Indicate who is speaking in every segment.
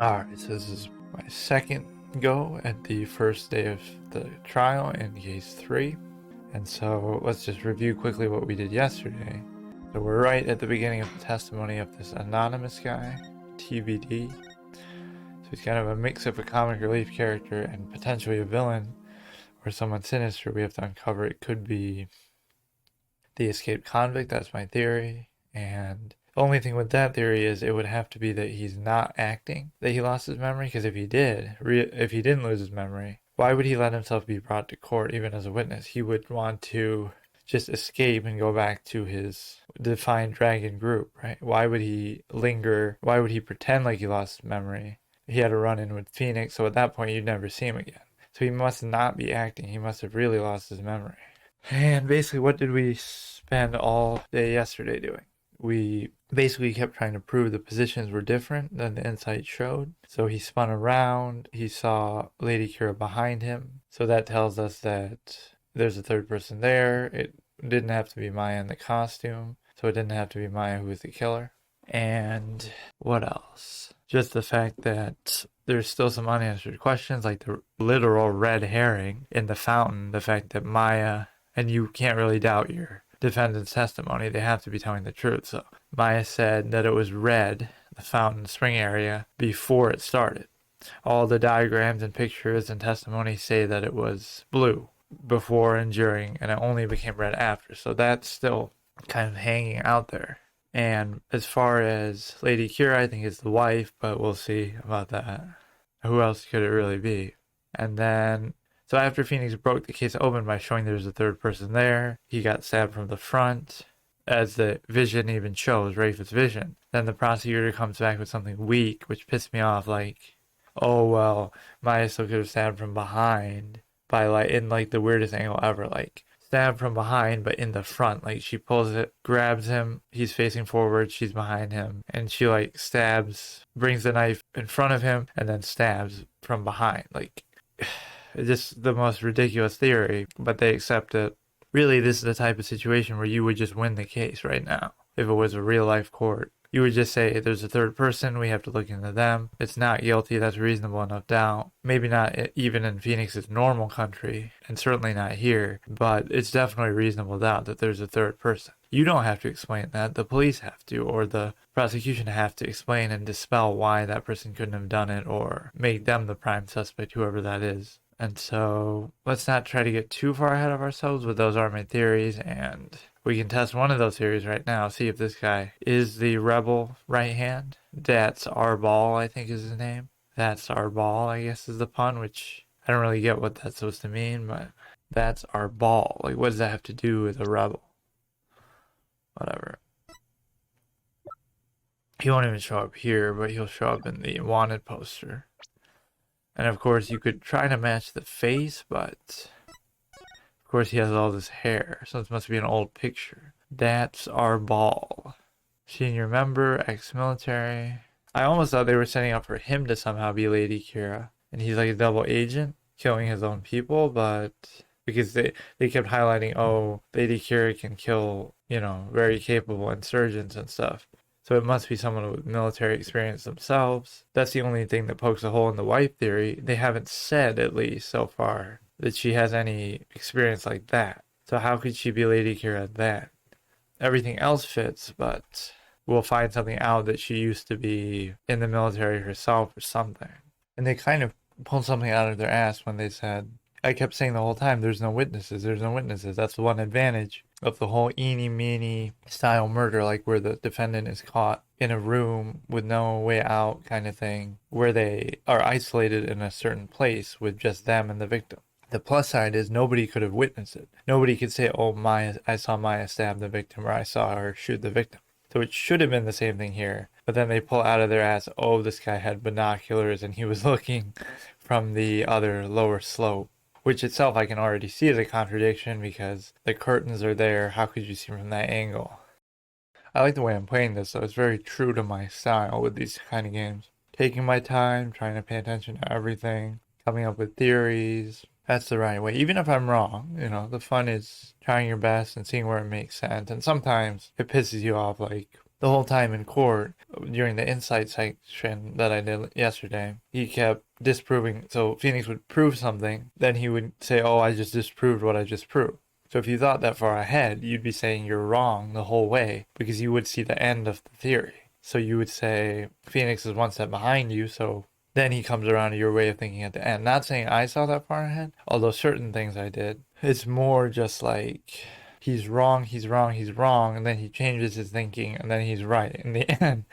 Speaker 1: Alright, so this is my second go at the first day of the trial in case 3. And so let's just review quickly what we did yesterday. So we're right at the beginning of the testimony of this anonymous guy, TBD. So he's kind of a mix of a comic relief character and potentially a villain or someone sinister we have to uncover. It could be the escaped convict, that's my theory. And the only thing with that theory is it would have to be that he's not acting, that he lost his memory, because if he didn't lose his memory, why would he let himself be brought to court even as a witness? He would want to just escape and go back to his defined dragon group, right? Why would he linger? Why would he pretend like he lost his memory? He had a run-in with Phoenix, so at that point you'd never see him again. So he must not be acting. He must have really lost his memory. And basically, what did we spend all day yesterday doing? We basically kept trying to prove the positions were different than the insight showed. So he spun around, he saw Lady Kee'ra behind him. So that tells us that there's a third person there. It didn't have to be Maya in the costume, so it didn't have to be Maya who was the killer. And what else? Just the fact that there's still some unanswered questions, like the literal red herring in the fountain, the fact that Maya, and you can't really doubt your defendant's testimony, they have to be telling the truth. So Maya said that it was red, the fountain spring area, before it started. All the diagrams and pictures and testimony say that it was blue before and during, and it only became red after. So that's still kind of hanging out there. And as far as Lady Kee'ra, I think is the wife, but we'll see about that. Who else could it really be? And then, so after Phoenix broke the case open by showing there's a third person there, he got stabbed from the front, as the vision even shows, Rafe's vision. Then the prosecutor comes back with something weak, which pissed me off, like, oh, well, Maya still could have stabbed from behind by, like, in, like, the weirdest angle ever, like, stabbed from behind, but in the front. Like, she pulls it, grabs him, he's facing forward, she's behind him, and she, like, stabs, brings the knife in front of him, and then stabs from behind. Like, it's just the most ridiculous theory, but they accept it. Really, this is the type of situation where you would just win the case right now. If it was a real-life court, you would just say, there's a third person, we have to look into them. It's not guilty, that's reasonable enough doubt. Maybe not even in Phoenix's normal country, and certainly not here, but it's definitely reasonable doubt that there's a third person. You don't have to explain that, the police have to, or the prosecution have to explain and dispel why that person couldn't have done it, or make them the prime suspect, whoever that is. And so let's not try to get too far ahead of ourselves, but those are my theories, and we can test one of those theories right now, see if this guy is the rebel right hand. That's our ball, I think is his name. That's our ball, I guess is the pun, which I don't really get what that's supposed to mean, but that's our ball. Like, what does that have to do with a rebel? Whatever. He won't even show up here, but he'll show up in the wanted poster. And of course, you could try to match the face, but of course he has all this hair, so this must be an old picture. That's our ball. Senior member, ex-military. I almost thought they were setting up for him to somehow be Lady Kee'ra, and he's like a double agent, killing his own people, but because they kept highlighting, oh, Lady Kee'ra can kill, you know, very capable insurgents and stuff. So it must be someone with military experience themselves. That's the only thing that pokes a hole in the wife theory. They haven't said, at least so far, that she has any experience like that. So how could she be Lady Kee'ra then? Everything else fits, but we'll find something out that she used to be in the military herself or something. And they kind of pulled something out of their ass when they said, I kept saying the whole time, there's no witnesses, there's no witnesses. That's the one advantage of the whole eeny meeny style murder, like where the defendant is caught in a room with no way out kind of thing, where they are isolated in a certain place with just them and the victim. The plus side is nobody could have witnessed it. Nobody could say, oh, I saw Maya stab the victim, or I saw her shoot the victim. So it should have been the same thing here. But then they pull out of their ass, oh, this guy had binoculars and he was looking from the other lower slope. Which itself I can already see as a contradiction because the curtains are there. How could you see from that angle? I like the way I'm playing this, so it's very true to my style with these kind of games. Taking my time, trying to pay attention to everything, coming up with theories. That's the right way. Even if I'm wrong, you know, the fun is trying your best and seeing where it makes sense. And sometimes it pisses you off, like the whole time in court during the insight section that I did yesterday, he kept disproving. So Phoenix would prove something, then he would say, oh, I just disproved what I just proved. So if you thought that far ahead, you'd be saying you're wrong the whole way because you would see the end of the theory. So you would say Phoenix is one step behind you, so then he comes around to your way of thinking at the end. Not saying I saw that far ahead, although certain things I did. It's more just like he's wrong, and then he changes his thinking, and then he's right in the end.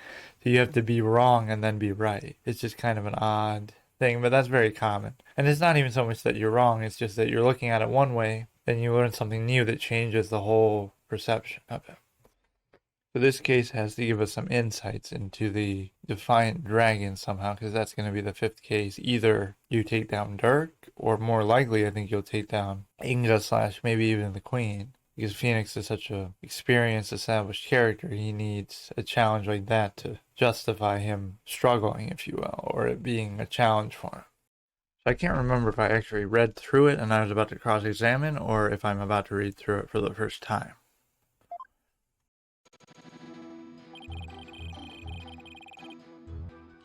Speaker 1: So you have to be wrong and then be right. It's just kind of an odd thing, but that's very common. And it's not even so much that you're wrong, it's just that you're looking at it one way, then you learn something new that changes the whole perception of it. So this case has to give us some insights into the Defiant Dragon somehow, because that's going to be the fifth case. Either you take down Dirk, or more likely I think you'll take down Inga / maybe even the Queen. Because Phoenix is such a experienced, established character, he needs a challenge like that to justify him struggling, if you will, or it being a challenge for him. So I can't remember if I actually read through it and I was about to cross-examine, or if I'm about to read through it for the first time.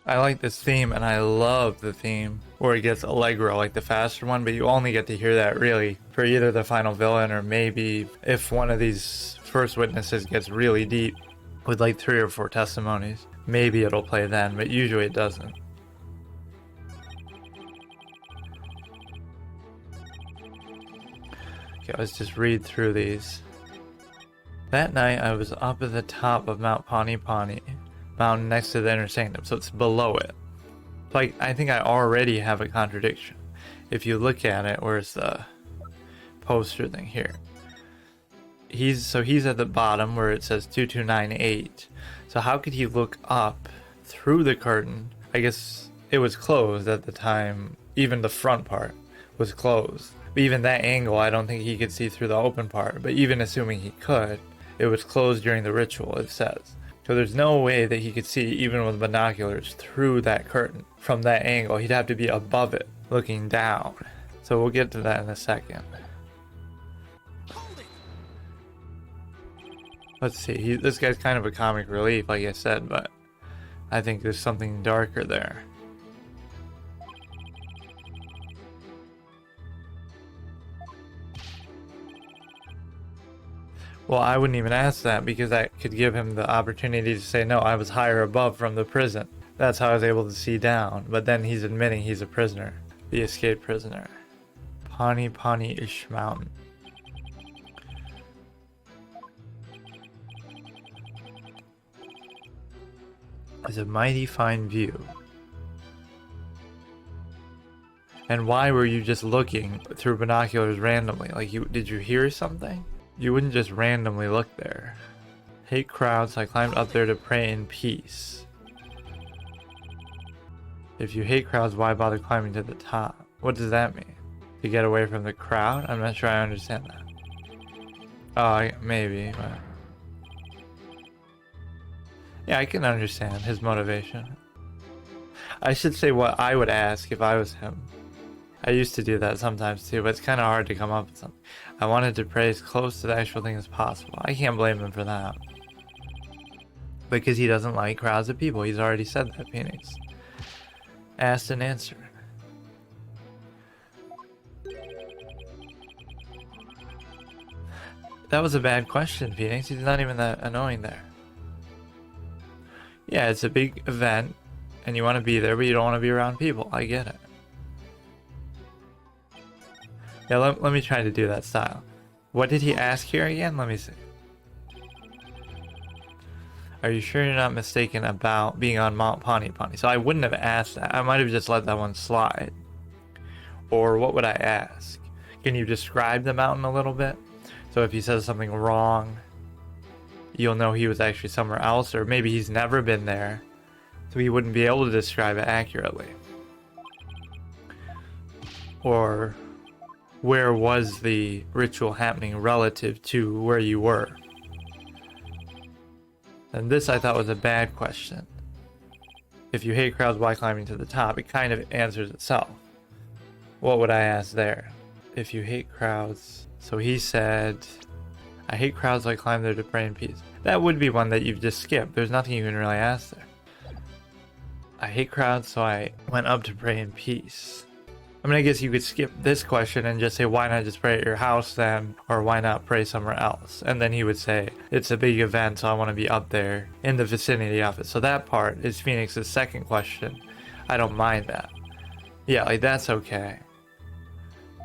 Speaker 1: I like this theme, and I love the theme where it gets allegro, like the faster one, but you only get to hear that really for either the final villain or maybe if one of these first witnesses gets really deep with like 3 or 4 testimonies, maybe it'll play then, but usually it doesn't. Okay, let's just read through these. That night I was up at the top of Mount Pani Pani, mountain next to the inner sanctum, so it's below it. Like, I think I already have a contradiction. If you look at it, where's the poster thing here? He's at the bottom where it says 2298. So how could he look up through the curtain? I guess it was closed at the time. Even the front part was closed. But even that angle, I don't think he could see through the open part. But even assuming he could, it was closed during the ritual, it says. So there's no way that he could see, even with binoculars, through that curtain from that angle. He'd have to be above it, looking down. So we'll get to that in a second. Let's see, this guy's kind of a comic relief, like I said, but I think there's something darker there. Well, I wouldn't even ask that because that could give him the opportunity to say, no, I was higher above from the prison. That's how I was able to see down. But then he's admitting he's a prisoner, the escaped prisoner. Pani Pani-ish Mountain. It's a mighty fine view. And why were you just looking through binoculars randomly? Like, did you hear something? You wouldn't just randomly look there. Hate crowds, I climbed up there to pray in peace. If you hate crowds, why bother climbing to the top? What does that mean? To get away from the crowd? I'm not sure I understand that. Oh, maybe, but... yeah, I can understand his motivation. I should say what I would ask if I was him. I used to do that sometimes too, but it's kind of hard to come up with something. I wanted to pray as close to the actual thing as possible. I can't blame him for that. Because he doesn't like crowds of people. He's already said that, Phoenix. Asked and answered. That was a bad question, Phoenix. He's not even that annoying there. Yeah, it's a big event, and you want to be there, but you don't want to be around people. I get it. Yeah, let me try to do that style. What did he ask here again? Let me see. Are you sure you're not mistaken about being on Mount Pani Pani? So I wouldn't have asked that. I might have just let that one slide. Or what would I ask? Can you describe the mountain a little bit? So if he says something wrong, you'll know he was actually somewhere else, or maybe he's never been there, so he wouldn't be able to describe it accurately. Or where was the ritual happening relative to where you were? And this I thought was a bad question. If you hate crowds, why climbing to the top? It kind of answers itself. What would I ask there? If you hate crowds... So he said, I hate crowds, I climb there to pray in peace. That would be one that you've just skipped. There's nothing you can really ask there. I hate crowds, so I went up to pray in peace. I mean, I guess you could skip this question and just say, why not just pray at your house then? Or why not pray somewhere else? And then he would say, it's a big event, so I want to be up there in the vicinity of it. So that part is Phoenix's second question. I don't mind that. Yeah, like that's okay.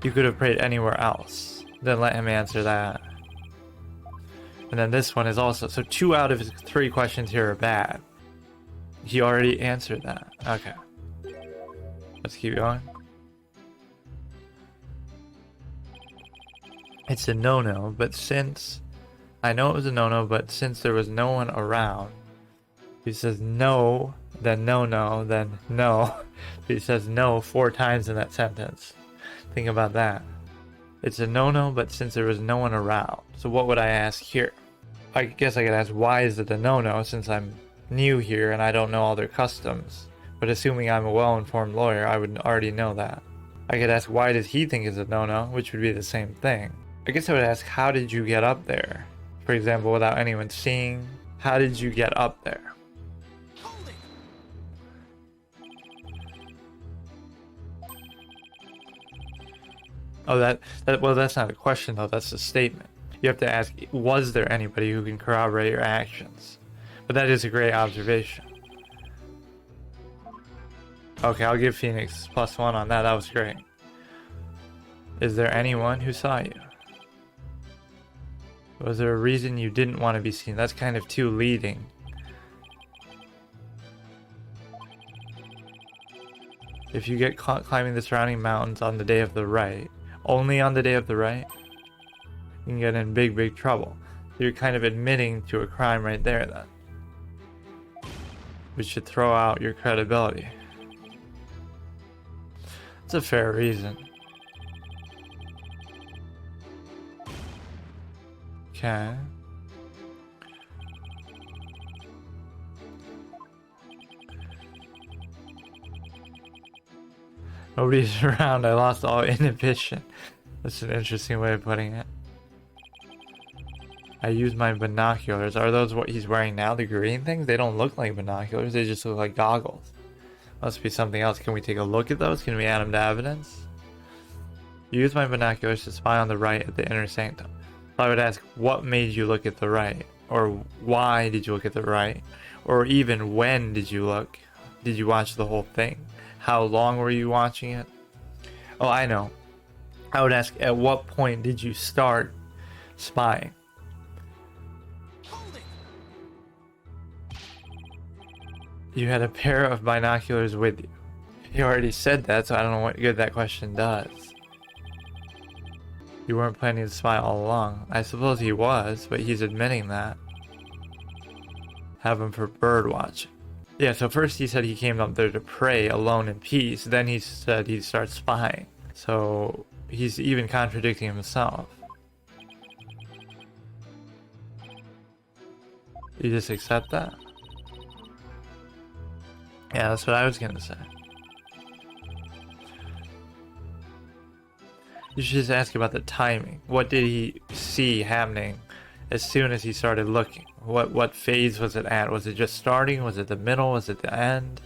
Speaker 1: You could have prayed anywhere else. Then let him answer that. And then this one is also, so 2 out of his 3 questions here are bad. He already answered that. Okay. Let's keep going. It's a no-no, but since... I know it was a no-no, but since there was no one around... He says no, then no-no, then no. He says no 4 times in that sentence. Think about that. It's a no-no, but since there was no one around. So what would I ask here? I guess I could ask, why is it a no-no, since I'm new here and I don't know all their customs. But assuming I'm a well-informed lawyer, I would already know that. I could ask, why does he think it's a no-no, which would be the same thing. I guess I would ask, how did you get up there? For example, without anyone seeing, how did you get up there? Oh, well, that's not a question though, that's a statement. You have to ask, was there anybody who can corroborate your actions? But that is a great observation. Okay, I'll give Phoenix +1 on that, that was great. Is there anyone who saw you? Was there a reason you didn't want to be seen? That's kind of too leading. If you get caught climbing the surrounding mountains on the day of the Wright, only on the day of the Wright, you can get in big trouble. So you're kind of admitting to a crime right there then. Which should throw out your credibility. It's a fair reason. Okay. Nobody's around, I lost all inhibition. That's an interesting way of putting it. I use my binoculars. Are those what he's wearing now, the green things? They don't look like binoculars, they just look like goggles. Must be something else. Can we take a look at those? Can we add them to evidence? Use my binoculars to spy on the Wright at the inner sanctum. I would ask, what made you look at the Wright? Or why did you look at the Wright? Or even when did you look? Did you watch the whole thing? How long were you watching it? Oh, I know. I would ask, at what point did you start spying? You had a pair of binoculars with you. You already said that, so I don't know what good that question does. You weren't planning to spy all along. I suppose he was, but he's admitting that. Have him for bird watching. Yeah, so first he said he came up there to pray alone in peace. Then he said he'd start spying. So he's even contradicting himself. You just accept that? Yeah, that's what I was gonna say. You should just ask about the timing. What did he see happening as soon as he started looking? What phase was it at? Was it just starting? Was it the middle? Was it the end?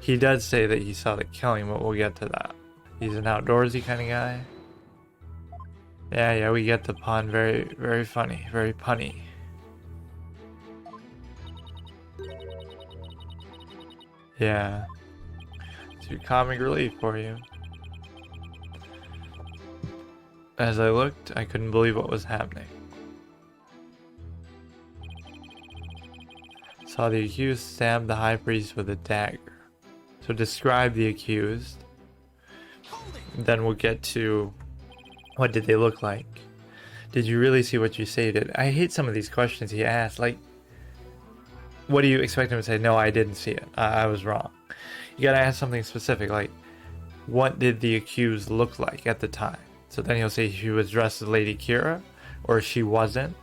Speaker 1: He does say that he saw the killing, but we'll get to that. He's an outdoorsy kind of guy. Yeah, we get the pun. Very funny. Very punny. Yeah. It's your comic relief for you. As I looked, I couldn't believe what was happening. Saw the accused stab the high priest with a dagger. So describe the accused. Then we'll get to what did they look like. Did you really see what you stated? I hate some of these questions he asked. Like, what do you expect him to say? No, I didn't see it. I was wrong. You gotta ask something specific, like, what did the accused look like at the time? So then he'll say she was dressed as Lady Kee'ra, or she wasn't.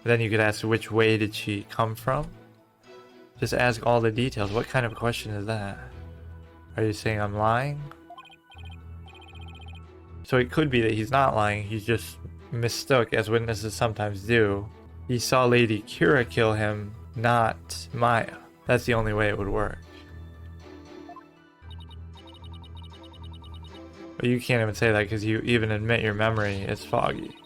Speaker 1: Then you could ask, which way did she come from? Just ask all the details. What kind of question is that? Are you saying I'm lying? So it could be that he's not lying, he's just mistook, as witnesses sometimes do, He saw Lady Kee'ra kill him, not Maya. That's the only way it would work. But you can't even say that because you even admit your memory is foggy.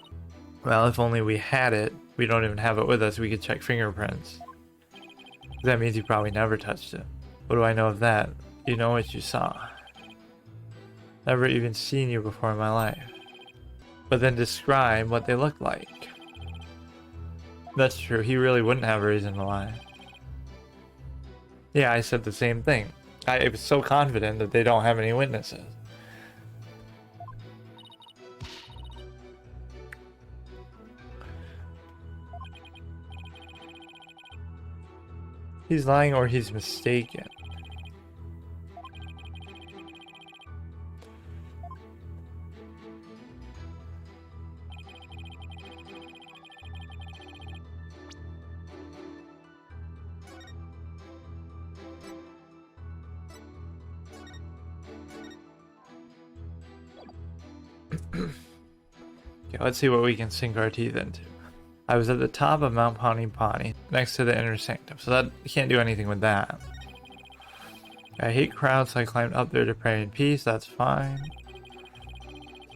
Speaker 1: Well, if only we had it. We don't even have it with us. We could check fingerprints. That means you probably never touched it. What do I know of that? You know what you saw. Never even seen you before in my life. But then describe what they look like. That's true. He really wouldn't have a reason to lie. Yeah, I said the same thing. I was so confident that they don't have any witnesses. He's lying or he's mistaken. Okay, let's see what we can sink our teeth into. I was at the top of Mount Pani Pani, next to the inner sanctum, so that you can't do anything with that. I hate crowds, so I climbed up there to pray in peace. That's fine.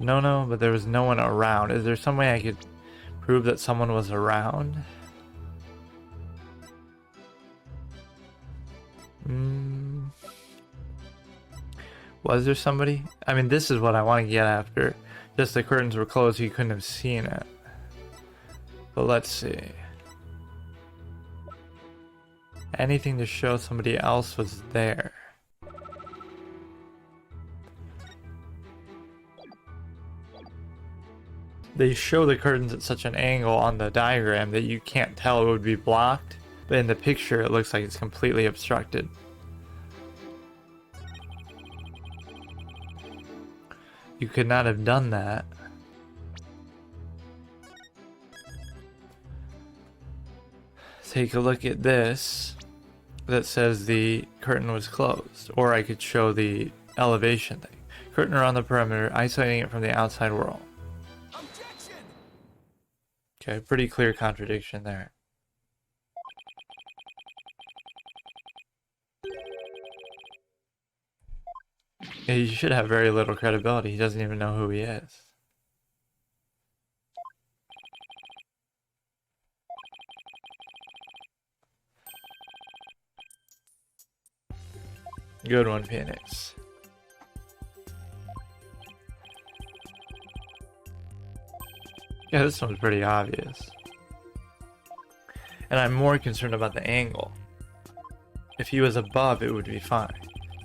Speaker 1: No, but there was no one around. Is there some way I could prove that someone was around? Was there somebody? I mean, this is what I want to get after. Just the curtains were closed, so you couldn't have seen it. But let's see. Anything to show somebody else was there. They show the curtains at such an angle on the diagram that you can't tell it would be blocked. But in the picture, it looks like it's completely obstructed. You could not have done that. Take a look at this that says the curtain was closed, or I could show the elevation thing. Curtain around the perimeter, isolating it from the outside world. Objection! Okay, pretty clear contradiction there. Yeah, he should have very little credibility. He doesn't even know who he is. Good one, Phoenix. Yeah, this one's pretty obvious. And I'm more concerned about the angle. If he was above, it would be fine.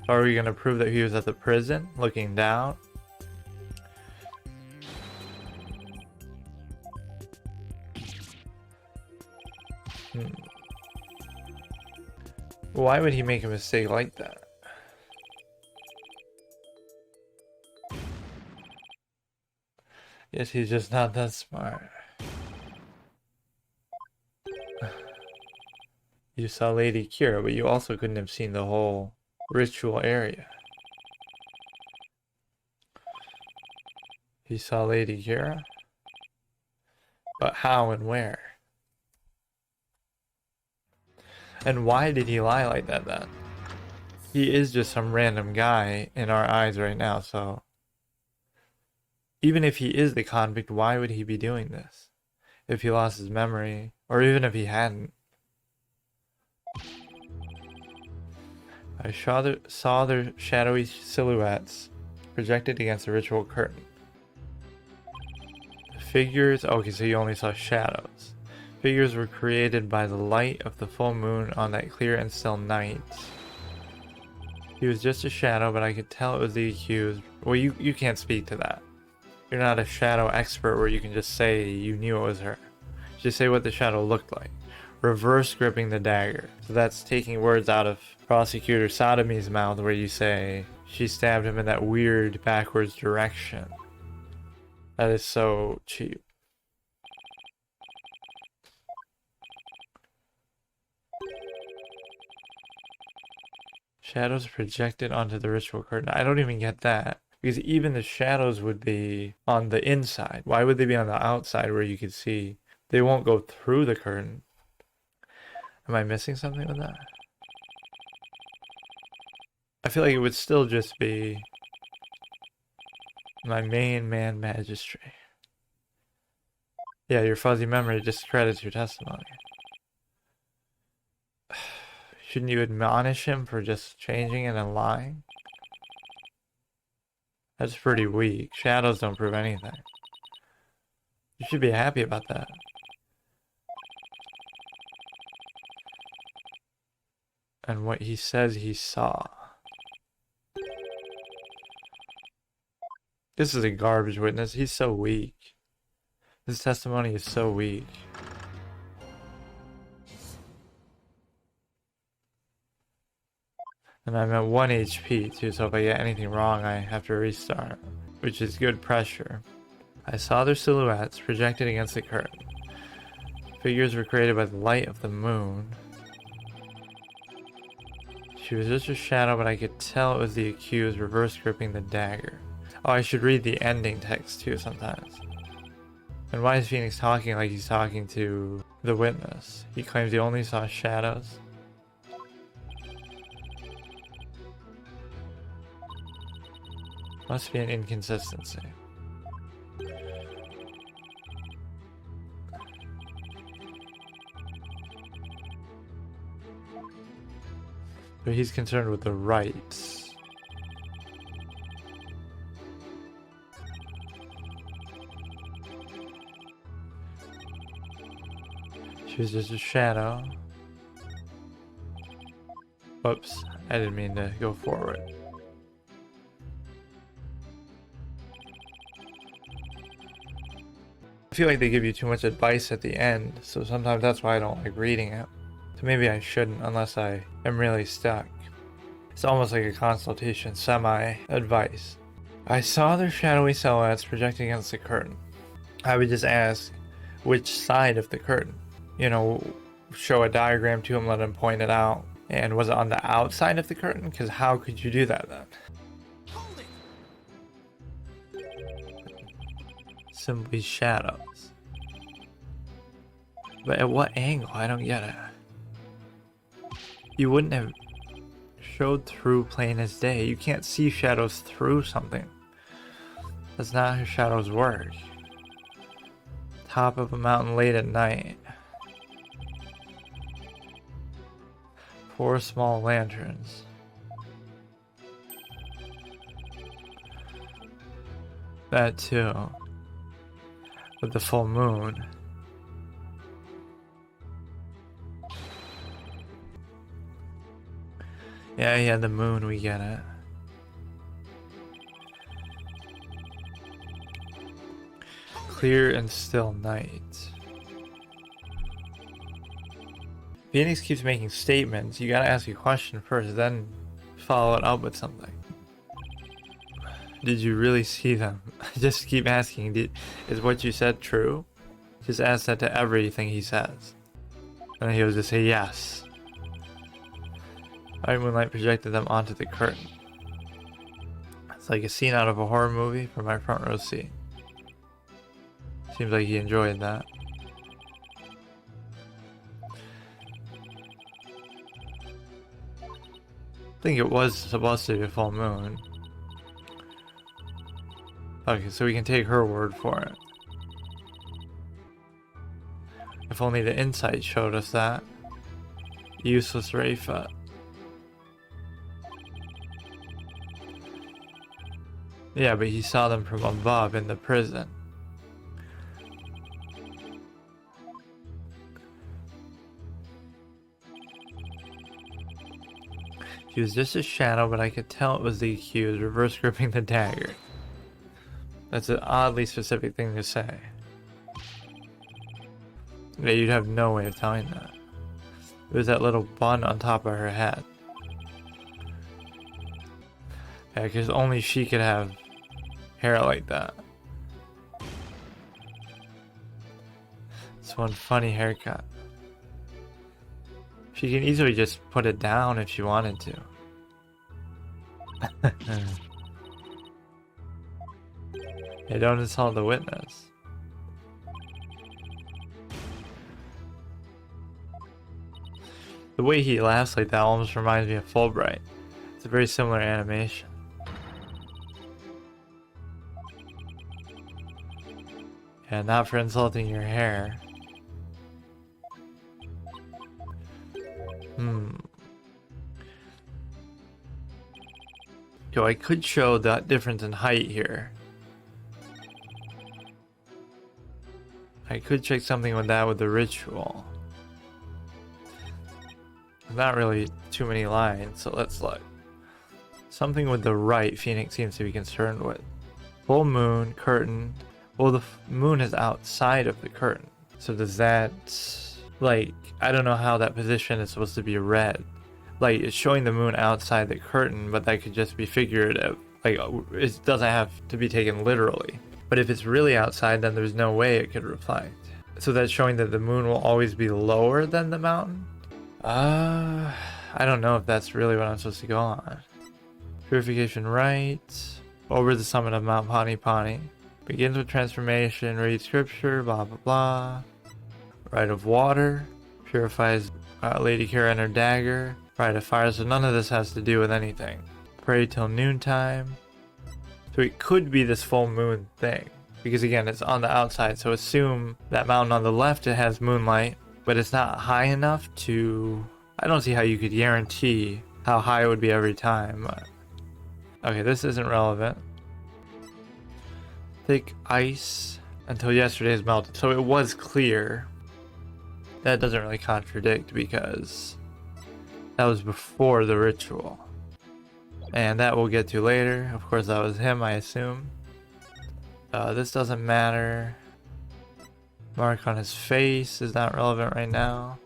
Speaker 1: Are we going to prove that he was at the prison, looking down? Why would he make a mistake like that? Yes, he's just not that smart. You saw Lady Kee'ra, but you also couldn't have seen the whole ritual area. He saw Lady Kee'ra? But how and where? And why did he lie like that then? He is just some random guy in our eyes right now, so... Even if he is the convict, why would he be doing this? If he lost his memory, or even if he hadn't. I saw their shadowy silhouettes projected against the ritual curtain. The figures... Okay, so you only saw shadows. Figures were created by the light of the full moon on that clear and still night. He was just a shadow, but I could tell it was the accused. Well, you can't speak to that. You're not a shadow expert where you can just say you knew it was her. Just say what the shadow looked like. Reverse gripping the dagger. So that's taking words out of Prosecutor Sodomy's mouth where you say she stabbed him in that weird backwards direction. That is so cheap. Shadows projected onto the ritual curtain. I don't even get that. Because even the shadows would be on the inside. Why would they be on the outside where you could see They won't go through the curtain. Am I missing something with that? I feel like it would still just be my main man magistry. Yeah, your fuzzy memory discredits your testimony. Shouldn't you admonish him for just changing it and lying? That's pretty weak. Shadows don't prove anything. You should be happy about that. And what he says he saw. This is a garbage witness. He's so weak. His testimony is so weak. And I'm at 1 HP too, so if I get anything wrong, I have to restart. Which is good pressure. I saw their silhouettes projected against the curtain. Figures were created by the light of the moon. She was just a shadow, but I could tell it was the accused reverse gripping the dagger. Oh, I should read the ending text too sometimes. And why is Phoenix talking like he's talking to the witness? He claims he only saw shadows. Must be an inconsistency. But he's concerned with the rights. She was just a shadow. Whoops, I didn't mean to go forward. I feel like they give you too much advice at the end, so sometimes that's why I don't like reading it. So maybe I shouldn't unless I am really stuck. It's almost like a consultation, semi-advice. I saw their shadowy silhouettes projecting against the curtain. I would just ask, which side of the curtain? You know, show a diagram to him, let him point it out. And was it on the outside of the curtain? Because how could you do that then? Simply shadows. But at what angle? I don't get it. You wouldn't have showed through plain as day. You can't see shadows through something. That's not how shadows work. Top of a mountain late at night. 4 small lanterns. That too. With the full moon. Yeah, the moon, we get it. Clear and still night. Phoenix keeps making statements. You gotta ask a question first, then follow it up with something. Did you really see them? Just keep asking. Is what you said true? Just ask that to everything he says. And he'll just say yes. White moonlight projected them onto the curtain. It's like a scene out of a horror movie from my front row seat. Seems like he enjoyed that. I think it was supposed to be a full moon. Okay, so we can take her word for it. If only the insight showed us that. Useless Rafa. Yeah, but he saw them from above in the prison. She was just a shadow, but I could tell it was the accused reverse gripping the dagger. That's an oddly specific thing to say. Yeah, you'd have no way of telling that. It was that little bun on top of her head. Yeah, because only she could have hair like that. It's one funny haircut. She can easily just put it down if she wanted to. Hey, don't insult the witness. The way he laughs like that almost reminds me of Fulbright. It's a very similar animation. Yeah, not for insulting your hair. So I could show that difference in height here. I could check something with that with the ritual. Not really too many lines, so let's look. Something with the right Phoenix seems to be concerned with. Full moon, curtain. Well, the moon is outside of the curtain. So does that, like, I don't know how that position is supposed to be read. Like, it's showing the moon outside the curtain, but that could just be figurative. Like, it doesn't have to be taken literally. But if it's really outside, then there's no way it could reflect. So that's showing that the moon will always be lower than the mountain? I don't know if that's really what I'm supposed to go on. Purification Rite. Over the summit of Mount Pani Pani. Begins with transformation, read scripture, blah blah blah. Rite of water. Purifies Lady Kee'ra and her dagger. Rite of fire, so none of this has to do with anything. Pray till noontime. So it could be this full moon thing. Because again, it's on the outside, so assume that mountain on the left, it has moonlight. But it's not high enough to... I don't see how you could guarantee how high it would be every time. Okay, this isn't relevant. Thick ice until yesterday's melted. So it was clear. That doesn't really contradict because that was before the ritual. And that we'll get to later. Of course, that was him, I assume. This doesn't matter. Mark on his face is not relevant right now.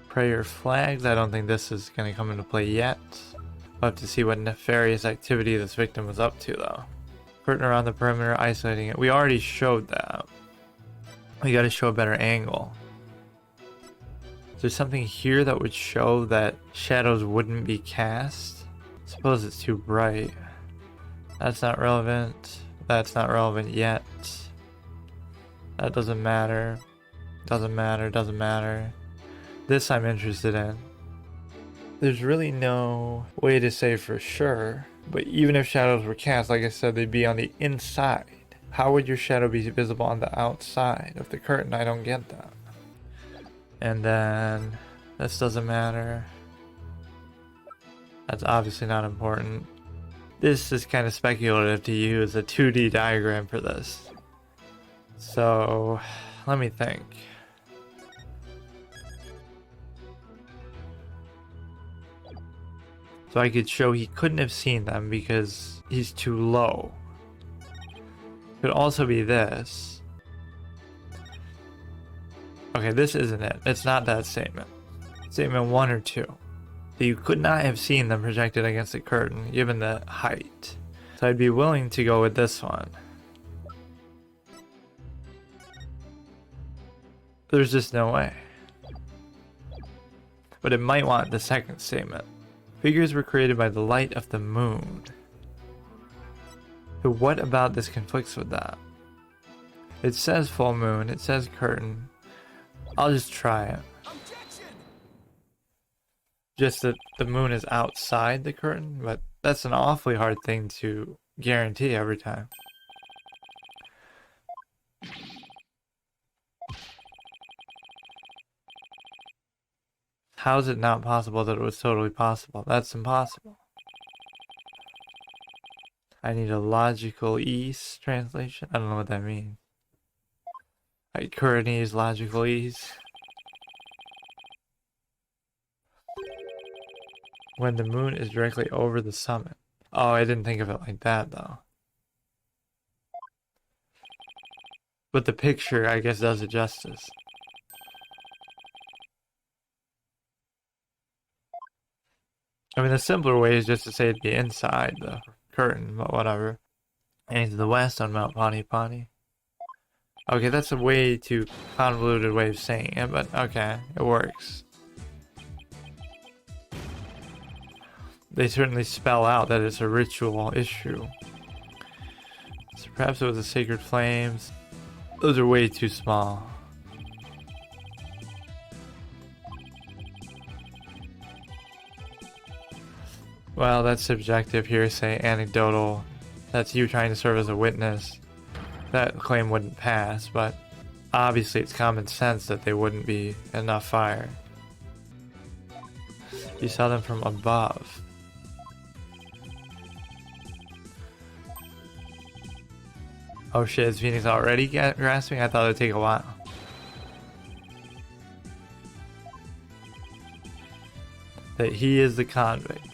Speaker 1: Prayer flags. I don't think this is going to come into play yet. We'll have to see what nefarious activity this victim was up to, though. Curtain around the perimeter, isolating it. We already showed that. We got to show a better angle. Is there something here that would show that shadows wouldn't be cast? Suppose it's too bright. That's not relevant. That's not relevant yet. That doesn't matter. Doesn't matter. Doesn't matter. This I'm interested in. There's really no way to say for sure, but even if shadows were cast, like I said, they'd be on the inside. How would your shadow be visible on the outside of the curtain? I don't get that. And then this doesn't matter. That's obviously not important. This is kind of speculative to use a 2D diagram for this. So let me think. So I could show he couldn't have seen them because he's too low. Could also be this. Okay, this isn't it. It's not that statement. Statement 1 or 2. So you could not have seen them projected against the curtain given the height. So I'd be willing to go with this one. There's just no way. But it might want the second statement. Figures were created by the light of the moon. So what about this conflicts with that? It says full moon, it says curtain. I'll just try it. Just that the moon is outside the curtain, but that's an awfully hard thing to guarantee every time. How is it not possible that it was totally possible? That's impossible. I need a logical ease translation. I don't know what that means. Like Khura'inese logical ease. When the moon is directly over the summit. Oh, I didn't think of it like that though. But the picture, I guess, does it justice. I mean, the simpler way is just to say it'd be inside the curtain, but whatever. And to the west on Mount Pani Pani. Okay, that's a way too convoluted way of saying it, but okay, it works. They certainly spell out that it's a ritual issue. So perhaps it was the sacred flames. Those are way too small. Well, that's subjective hearsay, anecdotal. That's you trying to serve as a witness. That claim wouldn't pass, but obviously it's common sense that they wouldn't be enough fire. You saw them from above. Oh shit, is Phoenix already grasping? I thought it would take a while. That he is the convict.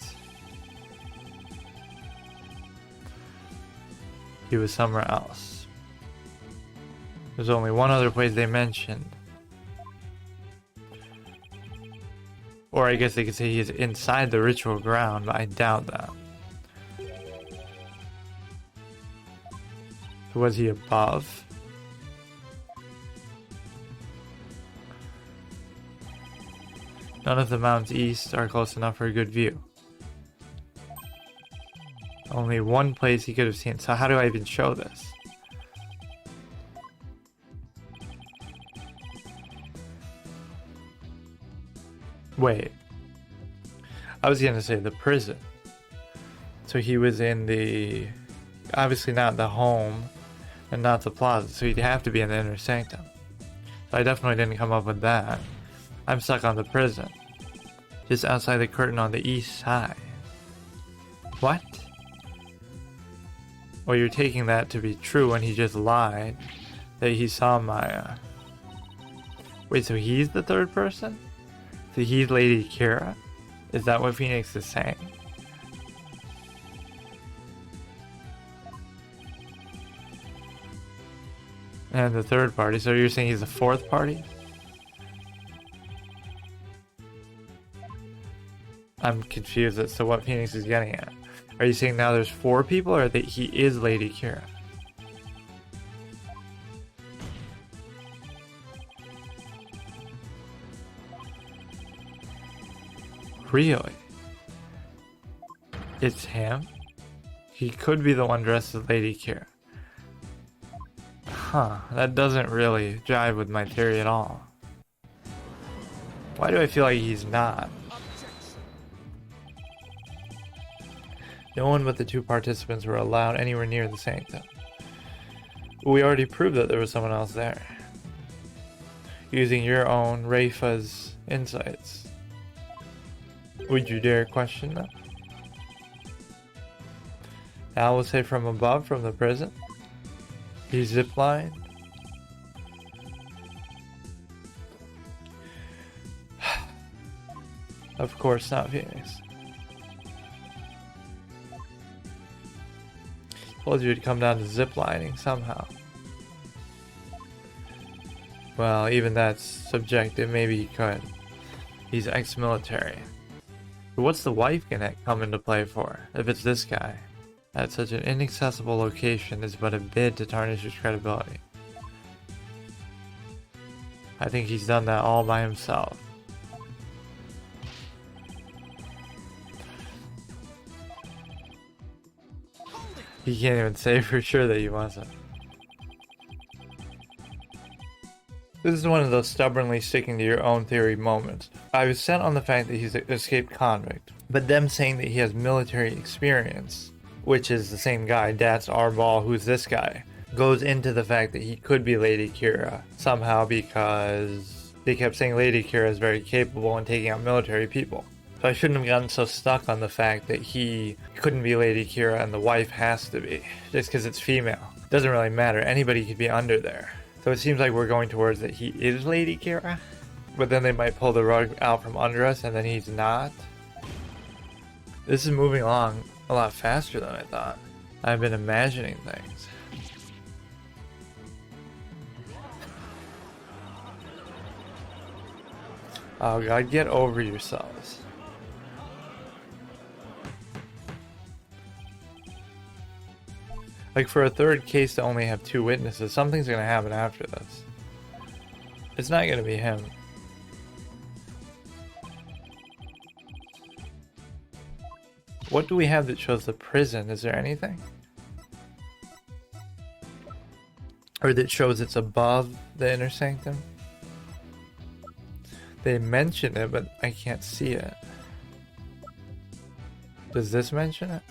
Speaker 1: He was somewhere else. There's only one other place they mentioned. Or I guess they could say he is inside the ritual ground, but I doubt that. So was he above? None of the mountains east are close enough for a good view. Only one place he could have seen. So how do I even show this? Wait. I was gonna say the prison. So he was in the... obviously not the home and not the plaza. So he'd have to be in the inner sanctum. So I definitely didn't come up with that. I'm stuck on the prison. Just outside the curtain on the east side. What? Well, you're taking that to be true when he just lied that he saw Maya. Wait, so he's the third person? So he's Lady Kee'ra? Is that what Phoenix is saying? And the third party, so you're saying he's the fourth party? I'm confused as to what Phoenix is getting at. Are you saying now there's 4 people, or that he is Lady Kee'ra? Really? It's him? He could be the one dressed as Lady Kee'ra. Huh, that doesn't really jive with my theory at all. Why do I feel like he's not? No one but the 2 participants were allowed anywhere near the sanctum. We already proved that there was someone else there. Using your own Rafa's insights. Would you dare question them? Al will say from above, from the prison. He ziplined. Of course not, Phoenix. Told you to come down to ziplining somehow. Well, even that's subjective. Maybe he could. He's ex-military. But what's the wife gonna come into play for, if it's this guy? At such an inaccessible location is but a bid to tarnish his credibility. I think he's done that all by himself. He can't even say for sure that he wasn't. This is one of those stubbornly sticking to your own theory moments. I was sent on the fact that he's an escaped convict, but them saying that he has military experience, which is the same guy, Dats Arbal, who's this guy, goes into the fact that he could be Lady Kee'ra somehow because they kept saying Lady Kee'ra is very capable in taking out military people. So I shouldn't have gotten so stuck on the fact that he couldn't be Lady Kee'ra and the wife has to be, just because it's female. It doesn't really matter, anybody could be under there. So it seems like we're going towards that he is Lady Kee'ra, but then they might pull the rug out from under us and then he's not. This is moving along a lot faster than I thought. I've been imagining things. Oh god, get over yourselves. Like, for a third case to only have 2 witnesses, something's gonna happen after this. It's not gonna be him. What do we have that shows the prison? Is there anything? Or that shows it's above the inner sanctum? They mention it, but I can't see it. Does this mention it?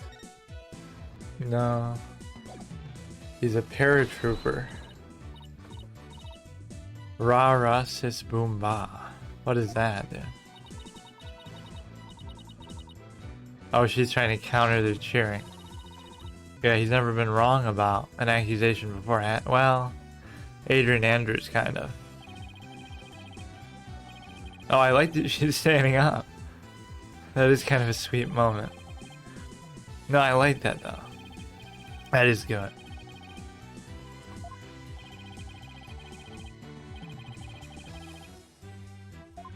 Speaker 1: No. He's a paratrooper. Ra ra sis boom ba. What is that, dude? Oh, she's trying to counter their cheering. Yeah, he's never been wrong about an accusation beforehand. Well, Adrian Andrews, kind of. Oh, I like that she's standing up. That is kind of a sweet moment. No, I like that, though. That is good.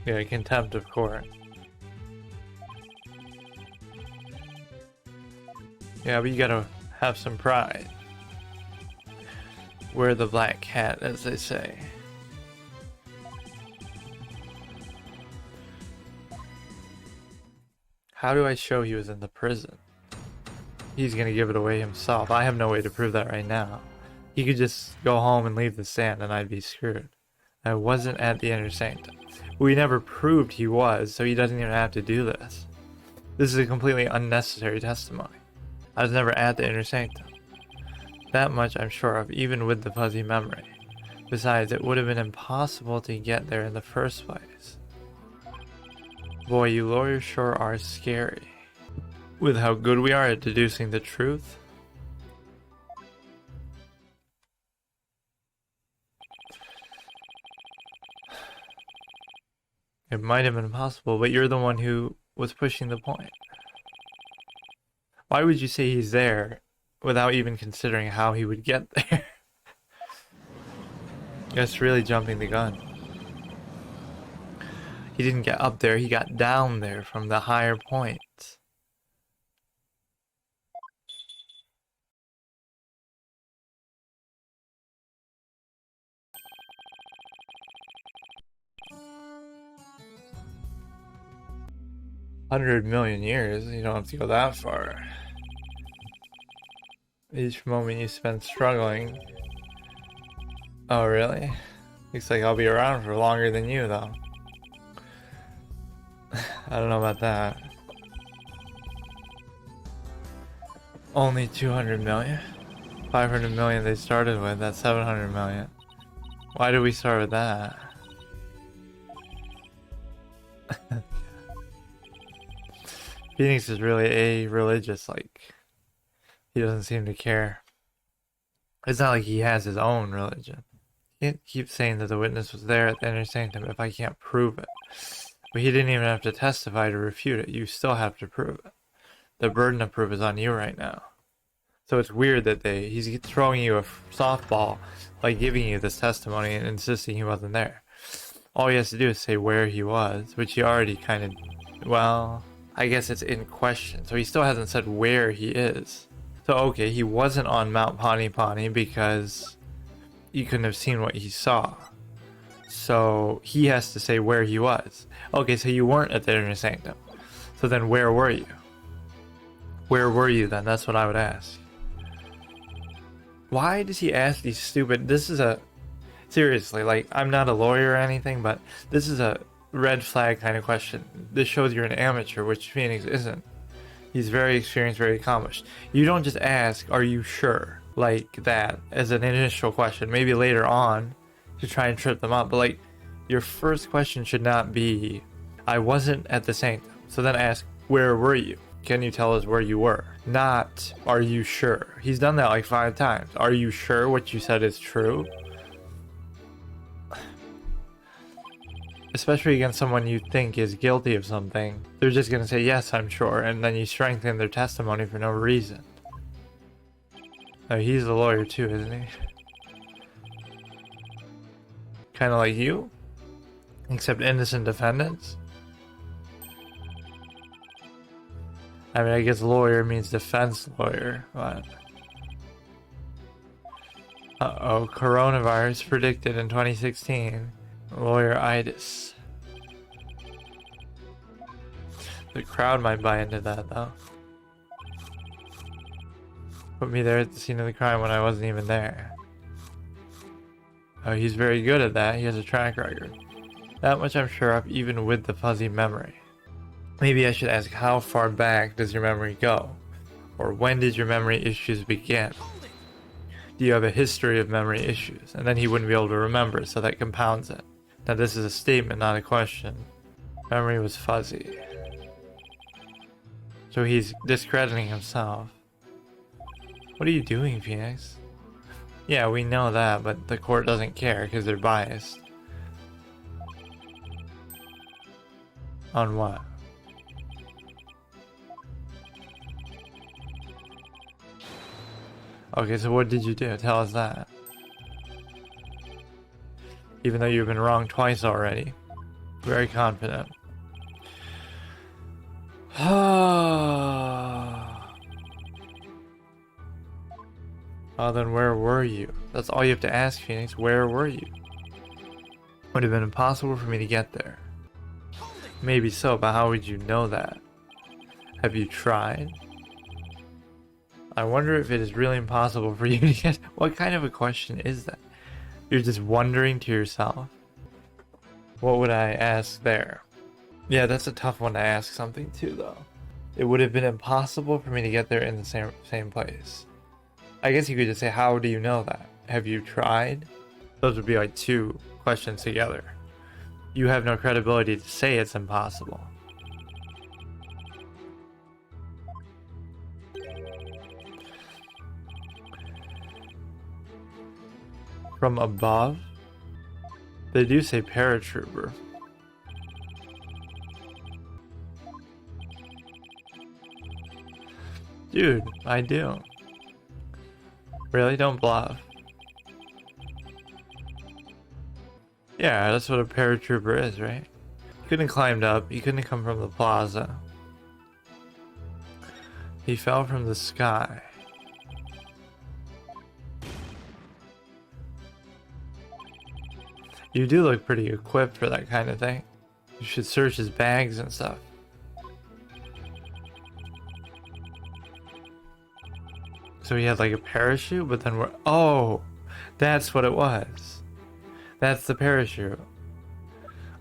Speaker 1: Yeah, contempt of court. Yeah, but you gotta have some pride. Wear the black cat, as they say. How do I show he was in the prison? He's gonna give it away himself. I have no way to prove that right now. He could just go home and leave the stand and I'd be screwed. I wasn't at the inner sanctum. We never proved he was, so he doesn't even have to do this. This is a completely unnecessary testimony. I was never at the inner sanctum. That much I'm sure of, even with the fuzzy memory. Besides, it would have been impossible to get there in the first place. Boy, you lawyers sure are scary. With how good we are at deducing the truth. It might have been possible, but you're the one who was pushing the point. Why would you say he's there without even considering how he would get there? That's really jumping the gun. He didn't get up there, he got down there from the higher points. $100 million years, you don't have to go that far. Each moment you spend struggling. Oh, really? Looks like I'll be around for longer than you, though. I don't know about that. Only 200 million? 500 million they started with, that's 700 million. Why did we start with that? Phoenix is really a-religious, like, he doesn't seem to care. It's not like he has his own religion. He can't keep saying that the witness was there at the inner sanctum if I can't prove it. But he didn't even have to testify to refute it. You still have to prove it. The burden of proof is on you right now. So it's weird that he's throwing you a softball by giving you this testimony and insisting he wasn't there. All he has to do is say where he was, which he already kind of, well, I guess it's in question. So he still hasn't said where he is. So okay, he wasn't on Mount Pani because you couldn't have seen what he saw. So he has to say where he was. Okay, so you weren't at the inner sanctum. So then where were you? Where were you then? That's what I would ask. Why does he ask these stupid... This is a... Seriously, like, I'm not a lawyer or anything, but this is a red flag kind of question. This shows you're an amateur, which Phoenix isn't. He's very experienced, very accomplished. You don't just ask, are you sure? Like that, as an initial question. Maybe later on, to try and trip them up. But like, your first question should not be, I wasn't at the sanctum. So then ask, where were you? Can you tell us where you were? Not, are you sure? He's done that like 5 times. Are you sure what you said is true? Especially against someone you think is guilty of something. They're just gonna say, yes, I'm sure. And then you strengthen their testimony for no reason. Oh, he's a lawyer too, isn't he? Kind of like you? Except innocent defendants? I mean, I guess lawyer means defense lawyer, but... Uh-oh, coronavirus predicted in 2016. Lawyer-itis. The crowd might buy into that, though. Put me there at the scene of the crime when I wasn't even there. Oh, he's very good at that. He has a track record. That much I'm sure of, even with the fuzzy memory. Maybe I should ask, how far back does your memory go? Or when did your memory issues begin? Do you have a history of memory issues? And then he wouldn't be able to remember, so that compounds it. Now this is a statement, not a question. Memory was fuzzy. So he's discrediting himself. What are you doing, Phoenix? Yeah, we know that, but the court doesn't care because they're biased. On what? Okay, so what did you do? Tell us that. Even though you've been wrong twice already. Very confident. Oh, then where were you? That's all you have to ask, Phoenix. Where were you? Would have been impossible for me to get there. Maybe so, but how would you know that? Have you tried? I wonder if it is really impossible for you to get... What kind of a question is that? You're just wondering to yourself. What would I ask there? Yeah, that's a tough one to ask something to, though. It would have been impossible for me to get there in the same place. I guess you could just say, how do you know that? Have you tried? Those would be like two questions together. You have no credibility to say it's impossible. From above? They do say paratrooper. Dude, I do. Really? Don't bluff. Yeah, that's what a paratrooper is, right? He couldn't have climbed up. He couldn't have come from the plaza. He fell from the sky. You do look pretty equipped for that kind of thing. You should search his bags and stuff. So he had like a parachute, but then we're... Oh! That's what it was. That's the parachute.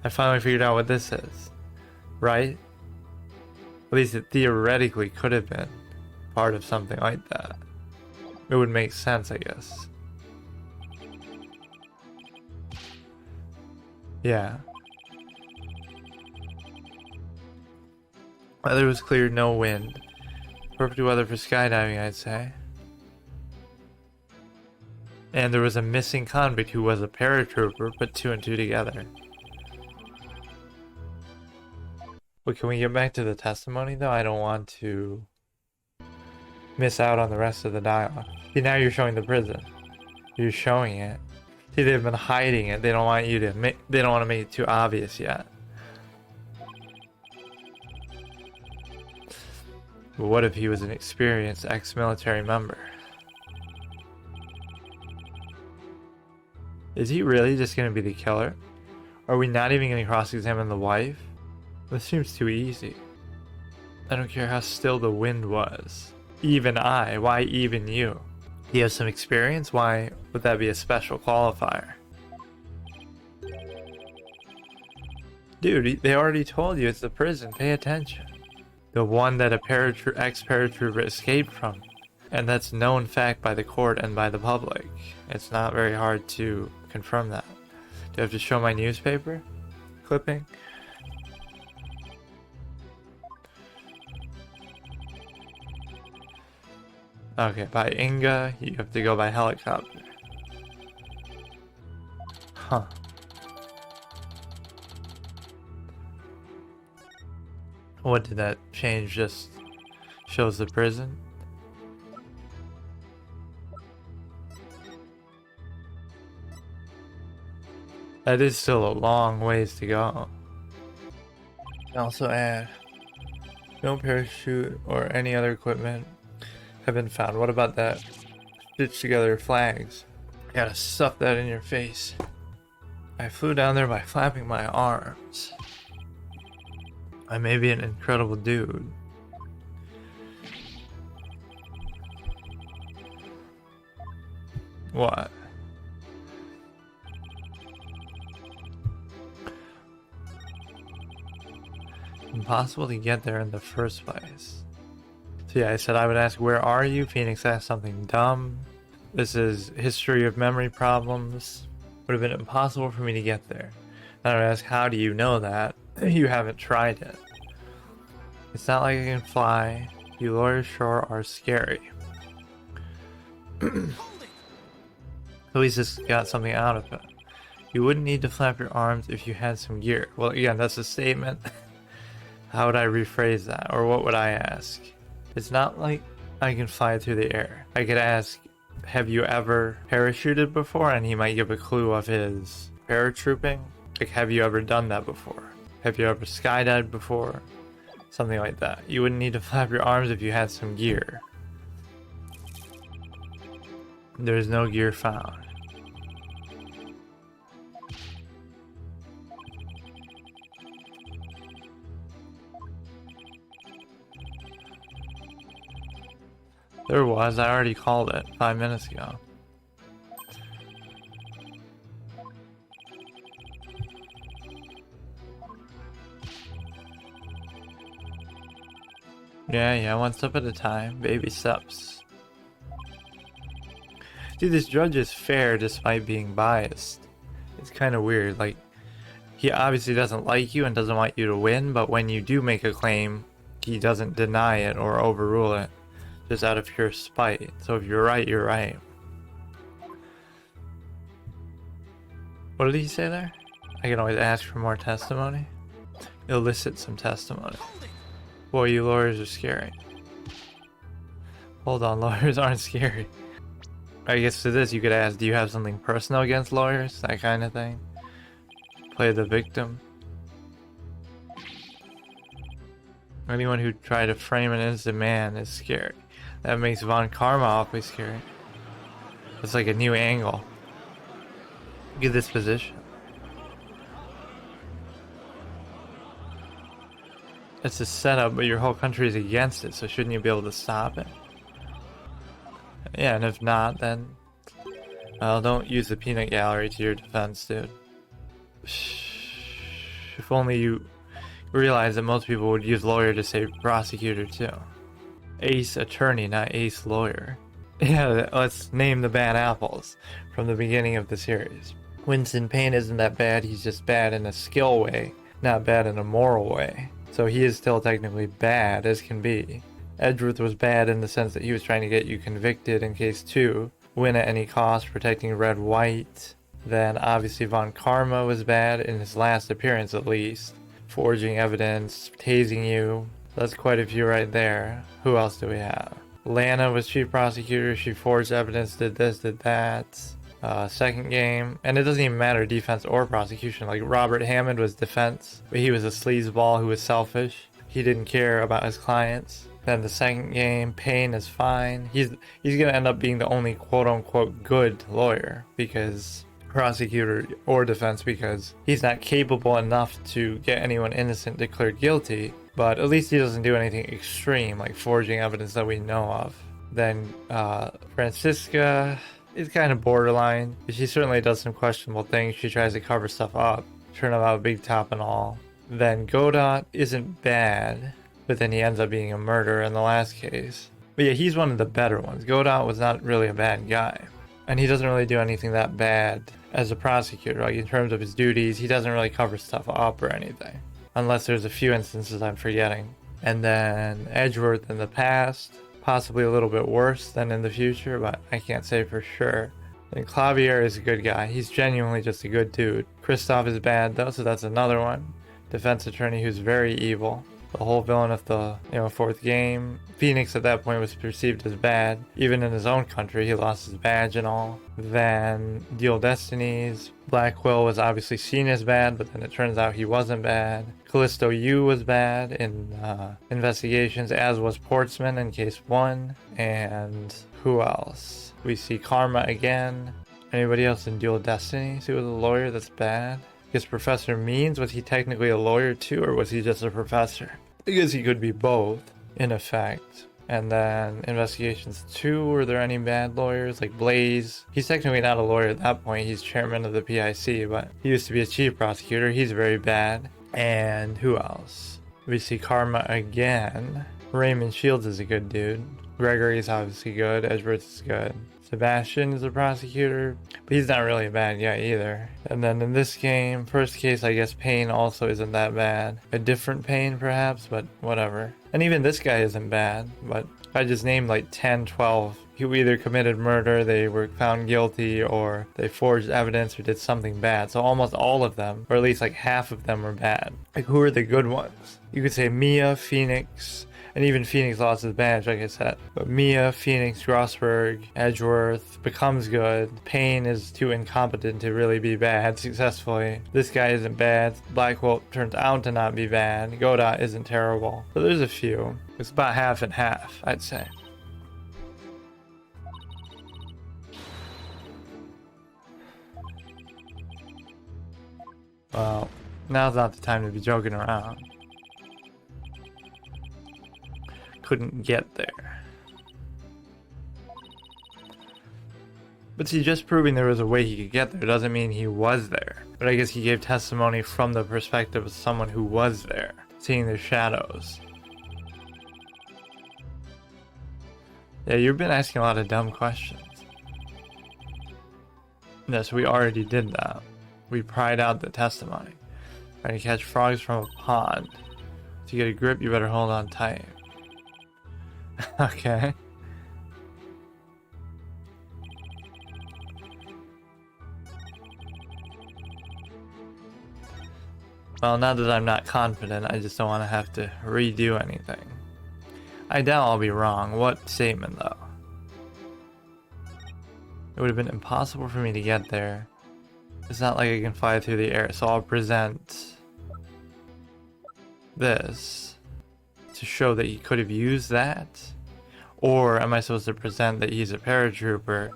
Speaker 1: I finally figured out what this is. Right? At least it theoretically could have been part of something like that. It would make sense, I guess. Yeah. Weather was clear, no wind. Perfect weather for skydiving, I'd say. And there was a missing convict who was a paratrooper, put two and two together. But can we get back to the testimony though? I don't want to miss out on the rest of the dialogue. See, now you're showing the prison. You're showing it. See, they've been hiding it. They don't want you to they don't want to make it too obvious yet. But what if he was an experienced ex-military member? Is he really just going to be the killer? Are we not even going to cross-examine the wife? This seems too easy. I don't care how still the wind was. Even I. Why even you? Do you have some experience? Why would that be a special qualifier? Dude, they already told you it's the prison. Pay attention. The one that a ex-paratrooper escaped from. And that's known fact by the court and by the public. It's not very hard to confirm that. Do I have to show my newspaper clipping? Okay, by Inga, you have to go by helicopter. Huh. What did that change? Just shows the prison? That is still a long ways to go. Also add, no parachute or any other equipment have been found. What about that stitched together flags? You gotta stuff that in your face. I flew down there by flapping my arms. I may be an incredible dude. What? impossible to get there in the first place. So yeah, I said I would ask, where are you? Phoenix asked something dumb. This is history of memory problems. Would have been impossible for me to get there. Then I would ask, how do you know that? You haven't tried it. It's not like I can fly. You lawyers sure are scary. At least this got something out of it. You wouldn't need to flap your arms if you had some gear. Well, again, that's a statement. How would I rephrase that? Or what would I ask? It's not like I can fly through the air. I could ask, have you ever parachuted before? And he might give a clue of his paratrooping. Like, have you ever done that before? Have you ever skydived before? Something like that. You wouldn't need to flap your arms if you had some gear. There's no gear found. There was, I already called it 5 minutes ago. Yeah, one step at a time, baby steps. Dude, this judge is fair despite being biased. It's kind of weird, like, he obviously doesn't like you and doesn't want you to win, but when you do make a claim, he doesn't deny it or overrule it. Just out of pure spite. So if you're right, you're right. What did he say there? I can always ask for more testimony. Elicit some testimony. Boy, you lawyers are scary. Hold on, lawyers aren't scary. I guess to this you could ask, do you have something personal against lawyers? That kind of thing. Play the victim. Anyone who tried to frame an innocent man is scary. That makes Von Karma awfully scary. It's like a new angle. Look at this position. It's a setup, but your whole country is against it, so shouldn't you be able to stop it? Yeah, and if not, then... well, don't use the peanut gallery to your defense, dude. If only you realize that most people would use lawyer to say prosecutor, too. Ace attorney, not ace lawyer. Yeah, let's name the bad apples from the beginning of the series. Winston Payne isn't that bad, he's just bad in a skill way, not bad in a moral way. So he is still technically bad as can be. Edgeworth was bad in the sense that he was trying to get you convicted in case 2, win at any cost, protecting Red White. Then obviously Von Karma was bad in his last appearance at least, forging evidence, tasing you. That's quite a few right there. Who else do we have? Lana was chief prosecutor. She forged evidence, did this, did that. Second game, and it doesn't even matter defense or prosecution. Like Robert Hammond was defense, but he was a sleazeball who was selfish. He didn't care about his clients. Then the second game, Payne is fine. He's gonna end up being the only quote unquote good lawyer because prosecutor or defense because he's not capable enough to get anyone innocent declared guilty. But at least he doesn't do anything extreme like forging evidence that we know of. Then Francisca is kind of borderline. She certainly does some questionable things. She tries to cover stuff up, turn out a big top and all. Then Godot isn't bad, but then he ends up being a murderer in the last case. But yeah, he's one of the better ones. Godot was not really a bad guy. And he doesn't really do anything that bad as a prosecutor. Like in terms of his duties, he doesn't really cover stuff up or anything. Unless there's a few instances I'm forgetting. And then Edgeworth in the past, possibly a little bit worse than in the future, but I can't say for sure. And Clavier is a good guy. He's genuinely just a good dude. Kristoff is bad though, so that's another one. Defense attorney who's very evil. The whole villain of the fourth game. Phoenix at that point was perceived as bad. Even in his own country, he lost his badge and all. Then Deal Destinies. Black Quill was obviously seen as bad, but then it turns out he wasn't bad. Callisto U was bad in investigations, as was Portsman in case 1. And who else? We see Karma again. Anybody else in Dual Destinies who was a lawyer that's bad? I guess Professor Means, was he technically a lawyer too, or was he just a professor? I guess he could be both, in effect. And then Investigations 2, were there any bad lawyers? Like Blaze, he's technically not a lawyer at that point, he's chairman of the PIC, but he used to be a chief prosecutor, he's very bad. And who else? We see Karma again. Raymond Shields is a good dude. Gregory's obviously good. Edgeworth is good. Sebastian is a prosecutor, but he's not really a bad guy either. And then in this game, first case, I guess Payne also isn't that bad. A different Payne perhaps, but whatever. And even this guy isn't bad, but I just named like 10, 12 who either committed murder, they were found guilty, or they forged evidence or did something bad. So almost all of them, or at least like half of them, were bad. Like, who are the good ones? You could say Mia, Phoenix, and even Phoenix lost his badge, like I said. But Mia, Phoenix, Grossberg, Edgeworth becomes good. Payne is too incompetent to really be bad successfully. This guy isn't bad. Blackwell turns out to not be bad. Godot isn't terrible. So there's a few. It's about half and half, I'd say. Well, now's not the time to be joking around. Couldn't get there. But see, just proving there was a way he could get there doesn't mean he was there. But I guess he gave testimony from the perspective of someone who was there, seeing the shadows. Yeah, you've been asking a lot of dumb questions. Yes, we already did that. We pried out the testimony. Trying to catch frogs from a pond. To get a grip, you better hold on tight. Okay. Well, now that I'm not confident, I just don't want to have to redo anything. I doubt I'll be wrong. What statement, though? It would have been impossible for me to get there. It's not like I can fly through the air, so I'll present this to show that he could have used that. Or am I supposed to present that he's a paratrooper?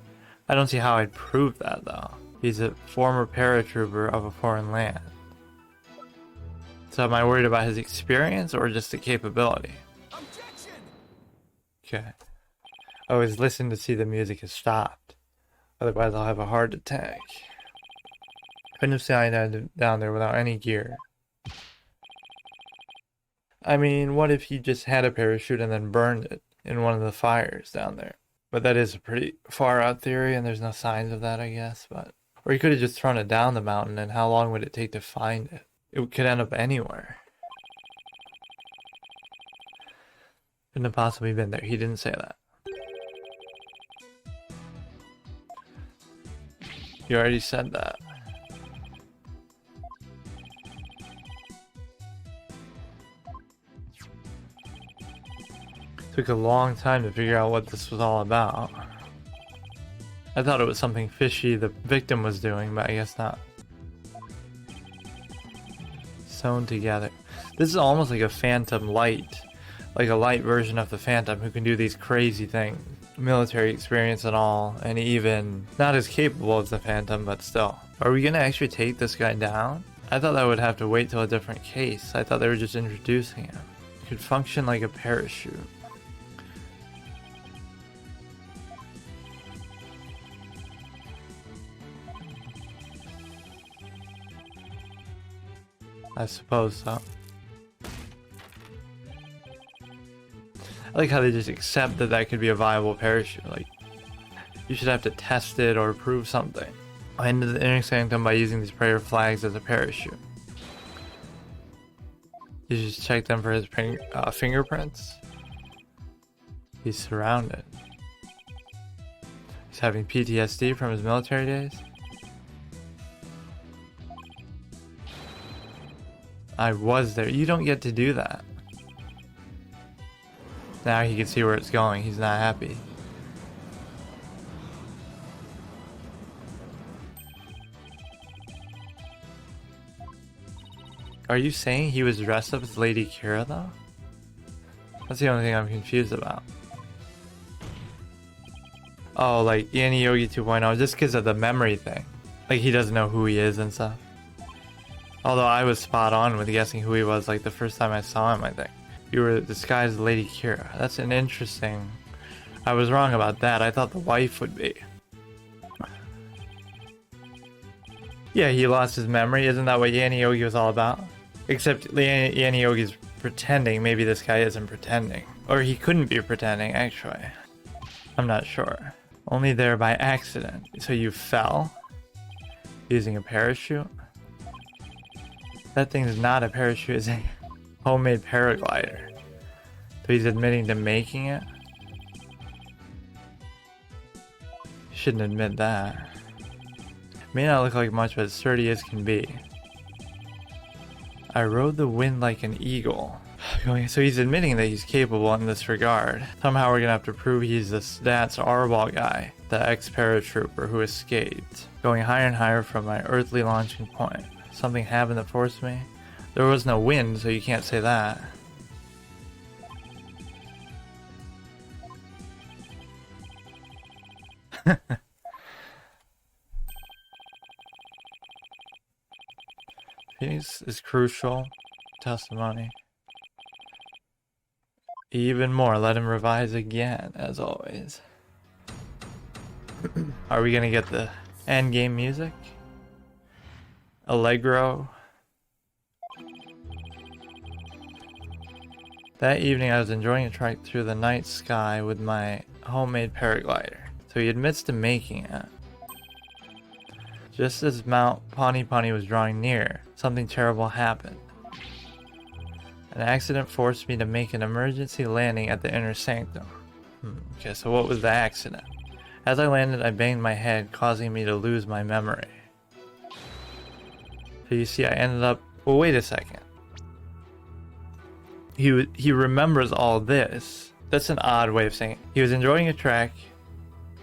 Speaker 1: I don't see how I'd prove that, though. He's a former paratrooper of a foreign land. So am I worried about his experience or just the capability? Objection! Okay. I always listen to see the music has stopped. Otherwise I'll have a heart attack. Couldn't have skydived down there without any gear. I mean, what if he just had a parachute and then burned it in one of the fires down there? But that is a pretty far out theory, and there's no signs of that, I guess. But or he could have just thrown it down the mountain, and how long would it take to find it? It could end up anywhere. Couldn't have possibly been there. He didn't say that. You already said that. Took a long time to figure out what this was all about. I thought it was something fishy the victim was doing, but I guess not. Sewn together. This is almost like a Phantom light. Like a light version of the Phantom who can do these crazy things. Military experience and all, and even not as capable as the Phantom, but still. Are we gonna actually take this guy down? I thought that would have to wait till a different case. I thought they were just introducing him. It could function like a parachute. I suppose so. I like how they just accept that that could be a viable parachute. Like, you should have to test it or prove something. I ended the inner sanctum by using these prayer flags as a parachute. You just check them for his fingerprints. He's surrounded. He's having PTSD from his military days. I was there. You don't get to do that. Now he can see where it's going. He's not happy. Are you saying he was dressed up as Lady Kee'ra, though? That's the only thing I'm confused about. Oh, like Yanni Yogi 2.0, just because of the memory thing. Like, he doesn't know who he is and stuff. Although I was spot on with guessing who he was, like, the first time I saw him, I think. You were disguised as Lady Kee'ra. That's an interesting... I was wrong about that. I thought the wife would be. Yeah, he lost his memory. Isn't that what Yanni Yogi was all about? Except Yanni Yogi's pretending. Maybe this guy isn't pretending. Or he couldn't be pretending, actually. I'm not sure. Only there by accident. So you fell? Using a parachute? That thing's not a parachute, it's a homemade paraglider. So he's admitting to making it? You shouldn't admit that. May not look like much, but as sturdy as can be. I rode the wind like an eagle. So he's admitting that he's capable in this regard. Somehow we're gonna have to prove he's the stats R-ball guy, the ex-paratrooper who escaped. Going higher and higher from my earthly launching point. Something happened that forced me. There was no wind, so you can't say that. This is crucial. Testimony. Even more, let him revise again, as always. Are we gonna get the end game music? Allegro. That evening I was enjoying a trek through the night sky with my homemade paraglider. So he admits to making it. Just as Mount Pawnee Pawnee was drawing near, something terrible happened. An accident forced me to make an emergency landing at the inner sanctum. Okay, so what was the accident? As I landed, I banged my head, causing me to lose my memory. So you see, I ended up... Well, wait a second. He remembers all this. That's an odd way of saying it. He was enjoying a trek.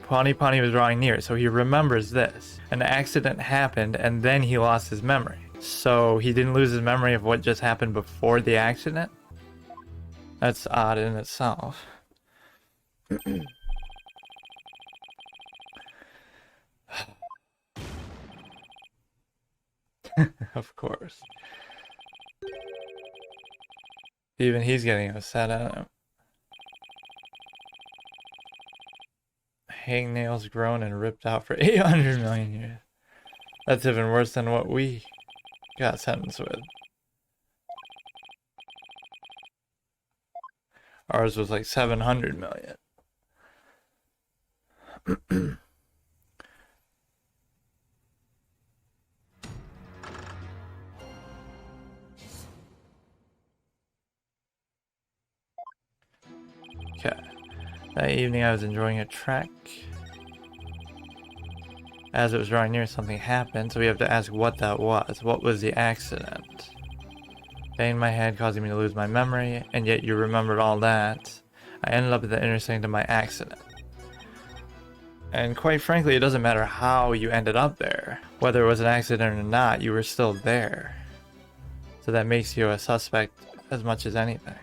Speaker 1: Pawnee Pawnee was drawing near, so he remembers this. An accident happened, and then he lost his memory. So he didn't lose his memory of what just happened before the accident? That's odd in itself. Of course. Even he's getting upset at him. Hangnails grown and ripped out for 800 million years. That's even worse than what we got sentenced with. Ours was like 700 million. Okay. That evening I was enjoying a trek. As it was drawing near, something happened, so we have to ask what that was. What was the accident? Banged my head, causing me to lose my memory, and yet you remembered all that. I ended up at the inner sanctum by accident. And quite frankly, it doesn't matter how you ended up there. Whether it was an accident or not, you were still there. So that makes you a suspect as much as anything.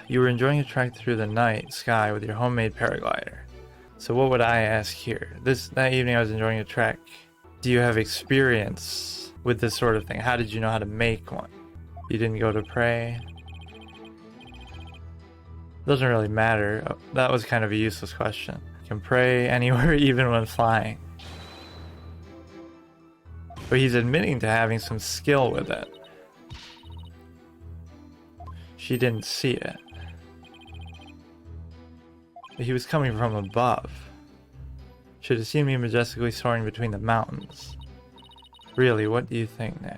Speaker 1: You were enjoying a trek through the night sky with your homemade paraglider. So what would I ask here? That evening I was enjoying a trek. Do you have experience with this sort of thing? How did you know how to make one? You didn't go to pray? Doesn't really matter. That was kind of a useless question. You can pray anywhere, even when flying. But he's admitting to having some skill with it. She didn't see it. He was coming from above. Should have seen me majestically soaring between the mountains. Really, what do you think, Nick?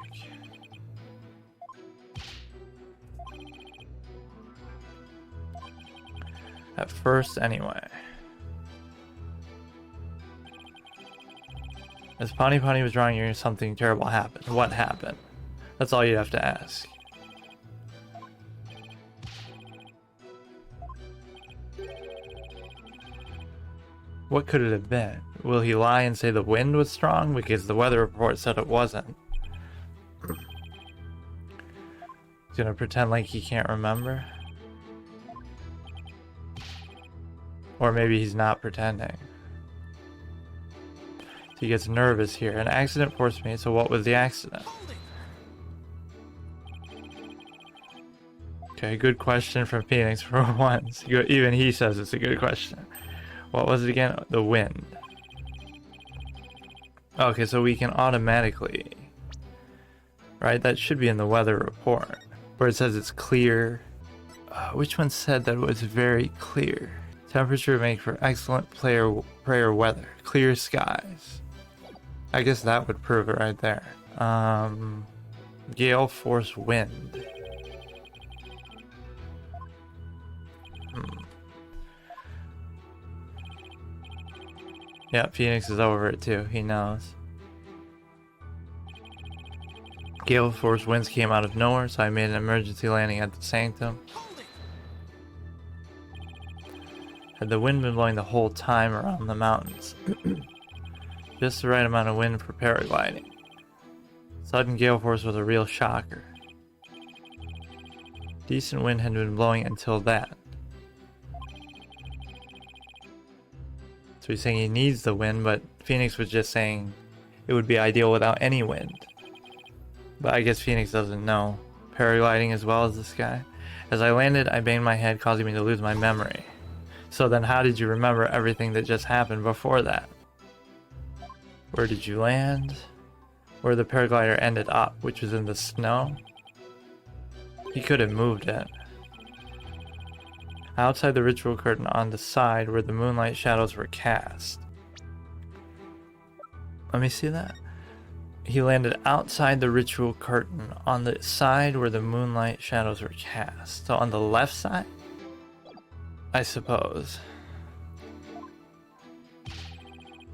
Speaker 1: At first, anyway. As Pawnee Pawnee was drawing near, something terrible happened. What happened? That's all you have to ask. What could it have been? Will he lie and say the wind was strong because the weather report said it wasn't? He's gonna pretend like he can't remember? Or maybe he's not pretending. He gets nervous here. An accident forced me, so what was the accident? Okay, good question from Phoenix for once. Even he says it's a good question. What was it again? The wind. Okay, so we can automatically... right? That should be in the weather report, where it says it's clear. Which one said that it was very clear? Temperature make for excellent prayer weather. Clear skies. I guess that would prove it right there. Gale force wind. Yeah, Phoenix is over it too. He knows. Gale force winds came out of nowhere, so I made an emergency landing at the sanctum. Had the wind been blowing the whole time around the mountains? Just the right amount of wind for paragliding. Sudden gale force was a real shocker. Decent wind had been blowing until that. So he's saying he needs the wind, but Phoenix was just saying it would be ideal without any wind. But I guess Phoenix doesn't know paragliding as well as this guy. As I landed, I banged my head, causing me to lose my memory. So then how did you remember everything that just happened before that? Where did you land? Where the paraglider ended up, which was in the snow? He could have moved it. Outside the ritual curtain on the side where the moonlight shadows were cast. Let me see that. He landed outside the ritual curtain on the side where the moonlight shadows were cast. So on the left side? I suppose.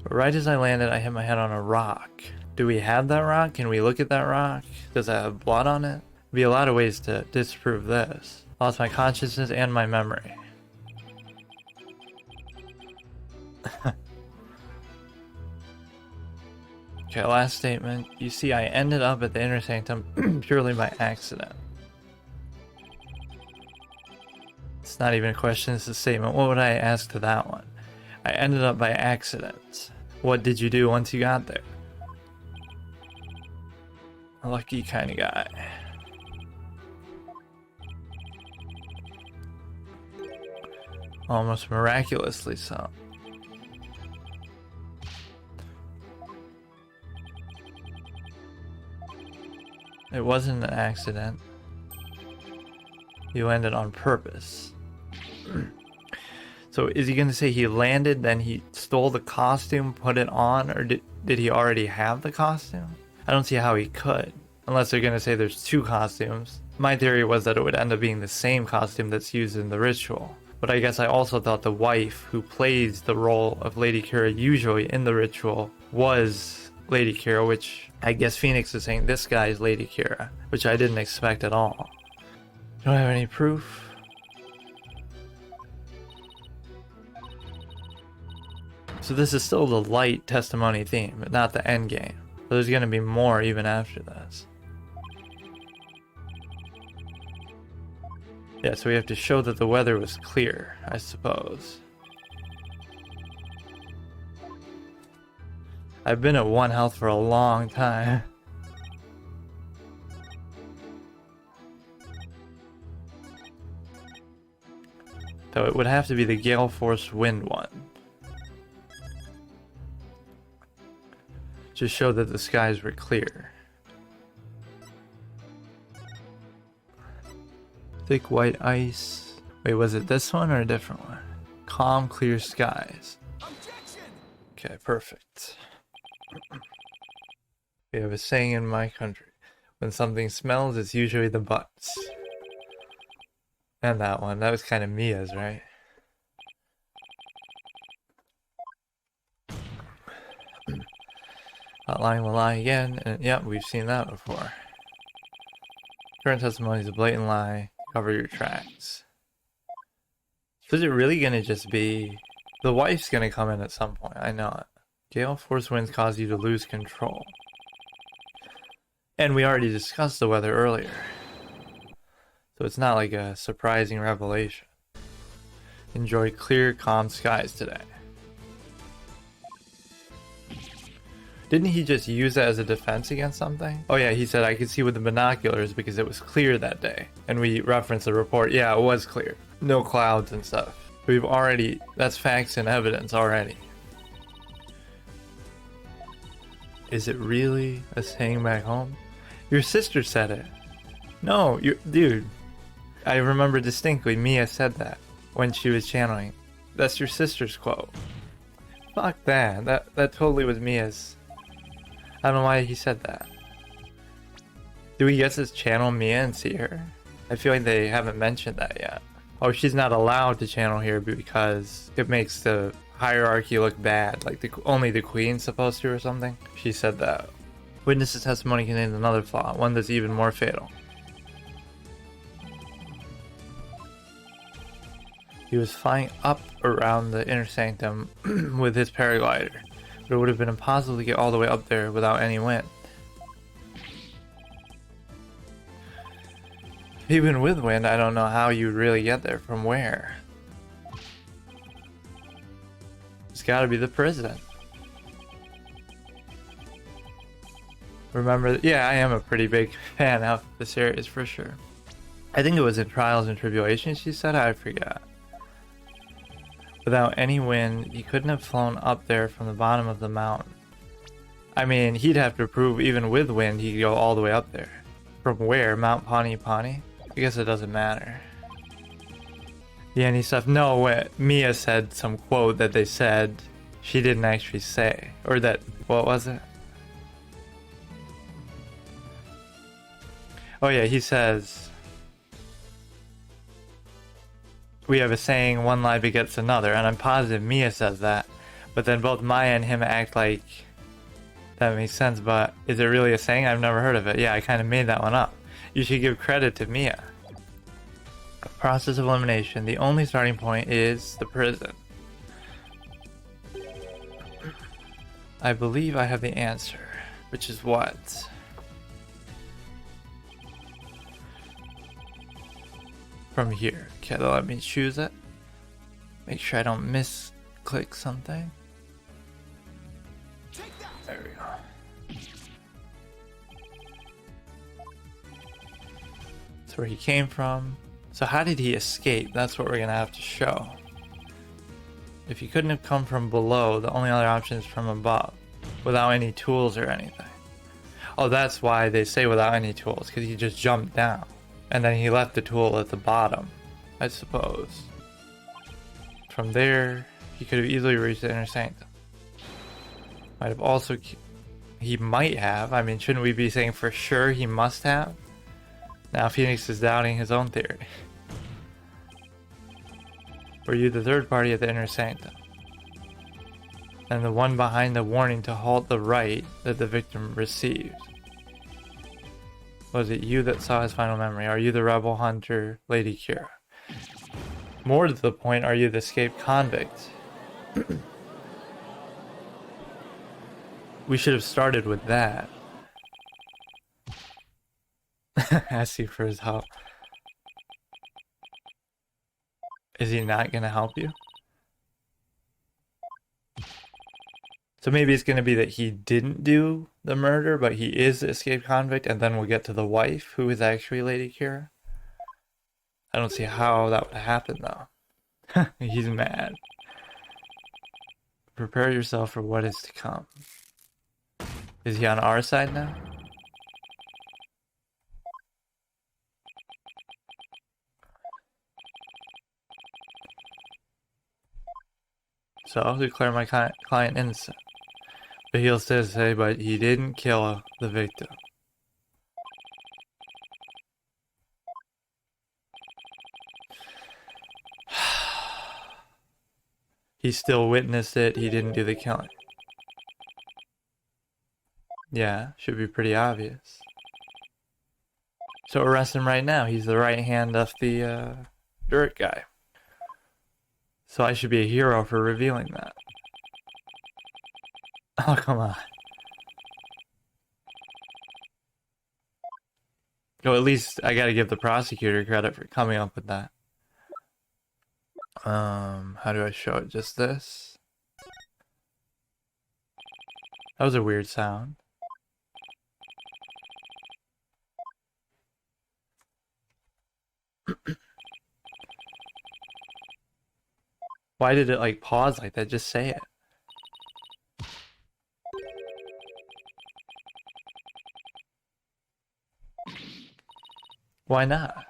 Speaker 1: But right as I landed, I hit my head on a rock. Do we have that rock? Can we look at that rock? Does it have blood on it? There'd be a lot of ways to disprove this. Lost my consciousness and my memory. Okay, last statement. You see, I ended up at the inner sanctum purely by accident. It's not even a question, it's a statement. What would I ask to that one? I ended up by accident. What did you do once you got there? A lucky kind of guy. Almost miraculously so. It wasn't an accident. He landed on purpose. So is he going to say he landed, then he stole the costume, put it on, or did he already have the costume? I don't see how he could, unless they're going to say there's two costumes. My theory was that it would end up being the same costume that's used in the ritual. But I guess I also thought the wife who plays the role of Lady Kee'ra usually in the ritual was Lady Kee'ra, which I guess Phoenix is saying this guy is Lady Kee'ra, which I didn't expect at all. Don't have any proof. So this is still the light testimony theme, but not the end game. So there's going to be more even after this. Yeah, so we have to show that the weather was clear, I suppose. I've been at 1 health for a long time. So it would have to be the gale force wind one. Just show that the skies were clear. Thick white ice. Wait, was it this one or a different one? Calm, clear skies. Objection! Okay, perfect. We have a saying in my country. When something smells, it's usually the butts. And that one. That was kind of Mia's, right? Not lying will lie again. And yeah, we've seen that before. Current testimony is a blatant lie. Cover your tracks. So is it really going to just be... The wife's going to come in at some point. I know it. Gale force winds cause you to lose control. And we already discussed the weather earlier. So it's not like a surprising revelation. Enjoy clear, calm skies today. Didn't he just use that as a defense against something? Oh yeah, he said I could see with the binoculars because it was clear that day. And we referenced the report. Yeah, it was clear. No clouds and stuff. We've already... That's facts and evidence already. Is it really a saying back home? Your sister said it. No, dude. I remember distinctly Mia said that when she was channeling. That's your sister's quote. Fuck that. That totally was Mia's. I don't know why he said that. Do we get to channel Mia and see her? I feel like they haven't mentioned that yet. Oh, she's not allowed to channel here because it makes the hierarchy look bad. Like only the queen's supposed to or something. She said that. Witness's testimony contains another flaw, one that's even more fatal. He was flying up around the inner sanctum with his paraglider, but it would have been impossible to get all the way up there without any wind. Even with wind, I don't know how you'd really get there. From where? It's gotta be the prison. Remember, yeah, I am a pretty big fan of the series for sure. I think it was in Trials and Tribulations she said, I forgot. Without any wind, he couldn't have flown up there from the bottom of the mountain. I mean, he'd have to prove even with wind he could go all the way up there. From where? Mount Pawnee Pawnee? I guess it doesn't matter. Yanni stuff. No, what Mia said some quote that they said she didn't actually say. Or that, what was it? Oh yeah, he says, we have a saying, one lie begets another, and I'm positive Mia says that. But then both Maya and him act like that makes sense, but is it really a saying? I've never heard of it. Yeah, I kind of made that one up. You should give credit to Mia. Process of elimination. The only starting point is the prison. I believe I have the answer, which is what? From here. Okay, they'll let me choose it. Make sure I don't misclick something. There we go. That's where he came from. So how did he escape? That's what we're gonna have to show. If he couldn't have come from below, the only other option is from above, without any tools or anything. Oh, that's why they say without any tools, because he just jumped down. And then he left the tool at the bottom, I suppose. From there, he could have easily reached the inner sanctum. Might have also... He might have. I mean, shouldn't we be saying for sure he must have? Now Phoenix is doubting his own theory. Were you the third party at the inner sanctum? And the one behind the warning to halt the right that the victim received? Was it you that saw his final memory? Are you the rebel hunter, Lady Kee'ra? More to the point, are you the escaped convict? We should have started with that. Asking for his help. Is he not gonna help you? So maybe it's gonna be that he didn't do the murder, but he is the escaped convict, and then we'll get to the wife, who is actually Lady Kee'ra. I don't see how that would happen, though. He's mad. Prepare yourself for what is to come. Is he on our side now? So I'll declare my client innocent. But he'll still say, but he didn't kill the victim. He still witnessed it, he didn't do the killing. Yeah, should be pretty obvious. So arrest him right now, he's the right hand of the dirt guy. So I should be a hero for revealing that. Oh, come on. Well, at least I gotta give the prosecutor credit for coming up with that. How do I show it? Just this? That was a weird sound. Why did it like pause like that? Just say it. Why not?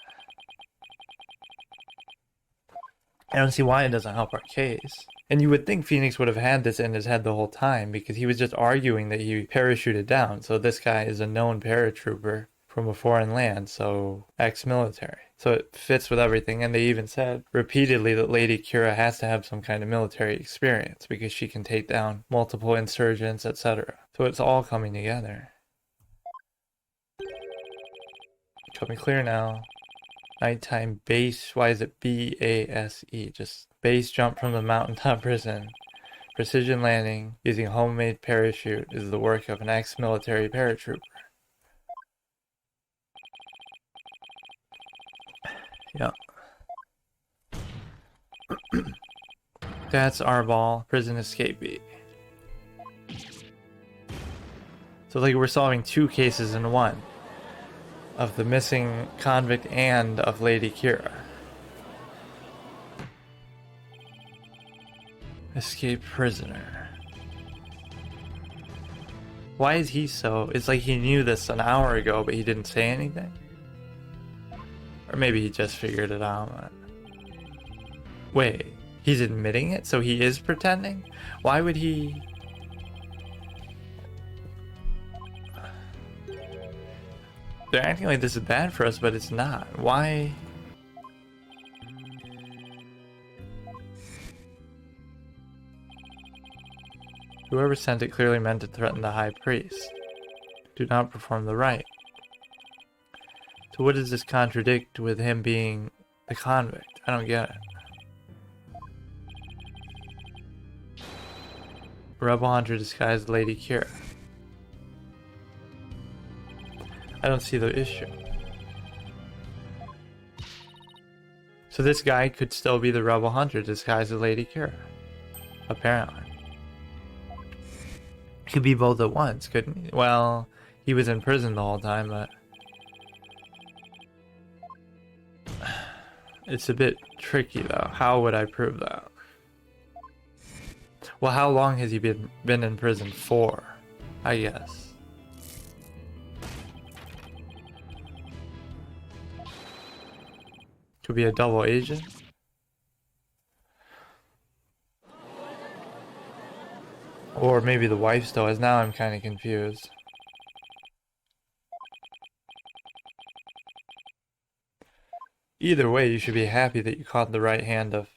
Speaker 1: I don't see why it doesn't help our case. And you would think Phoenix would have had this in his head the whole time because he was just arguing that he parachuted down. So this guy is a known paratrooper from a foreign land, so ex-military. So it fits with everything. And they even said repeatedly that Lady Kee'ra has to have some kind of military experience because she can take down multiple insurgents, etc. So it's all coming together. Coming clear now. Nighttime base. Why is it B-A-S-E? Just base jump from the mountaintop prison. Precision landing using homemade parachute is the work of an ex-military paratrooper. Yeah. That's our ball. Prison escapee. So like we're solving two cases in one. Of the missing convict and of Lady Kee'ra. Escaped prisoner. Why is he so... It's like he knew this an hour ago, but he didn't say anything? Or maybe he just figured it out. Wait, he's admitting it? So he is pretending? Why would he... They're acting like this is bad for us, but it's not. Why? Whoever sent it clearly meant to threaten the high priest. Do not perform the rite. So what does this contradict with him being the convict? I don't get it. Rebel hunter disguised Lady Kee'ra. I don't see the issue. So this guy could still be the rebel hunter disguised as Lady Kee'ra. Apparently. He could be both at once, couldn't he? Well, he was in prison the whole time, but... It's a bit tricky though. How would I prove that? Well, how long has he been in prison for? I guess. Could be a double agent. Or maybe the wife still is. Now I'm kind of confused. Either way, you should be happy that you caught the right hand of...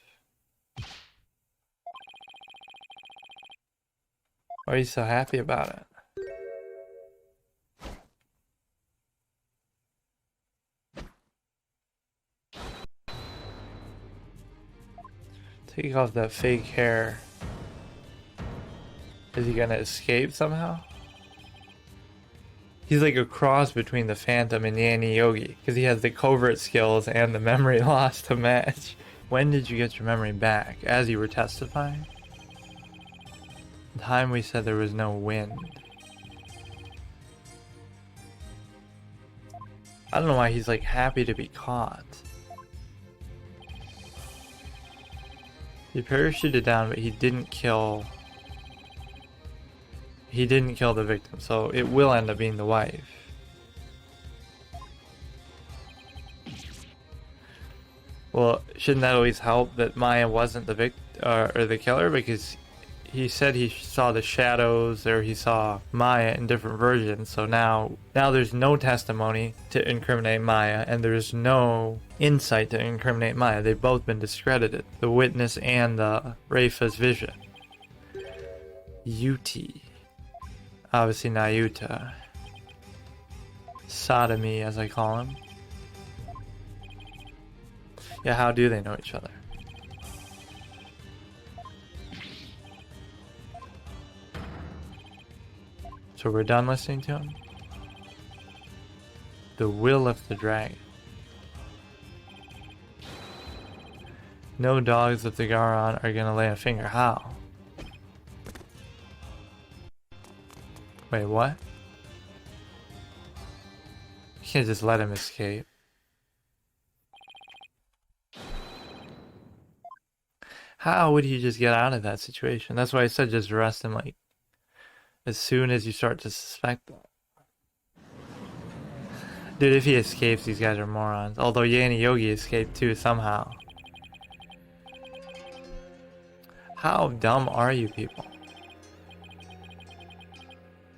Speaker 1: Why are you so happy about it? Take off that fake hair. Is he gonna escape somehow? He's like a cross between the Phantom and Yanni Yogi, because he has the covert skills and the memory loss to match. When did you get your memory back? As you were testifying? The time we said there was no wind. I don't know why he's like happy to be caught. He parachuted down, but he didn't kill the victim, so it will end up being the wife. Well, shouldn't that always help that Maya wasn't the victim or the killer? Because he said he saw the shadows, or he saw Maya in different versions. So now there's no testimony to incriminate Maya, and there's no insight to incriminate Maya. They've both been discredited. The witness and the Rafa's vision. Yuti. Obviously not Utah. Sodomy, as I call him. Yeah, how do they know each other? So we're done listening to him? The will of the dragon. No dogs of the Garon are gonna lay a finger. How? Wait, what? You can't just let him escape. How would he just get out of that situation? That's why I said just arrest him, like, as soon as you start to suspect that. Dude, if he escapes, these guys are morons. Although Yanni Yogi escaped too somehow. How dumb are you people?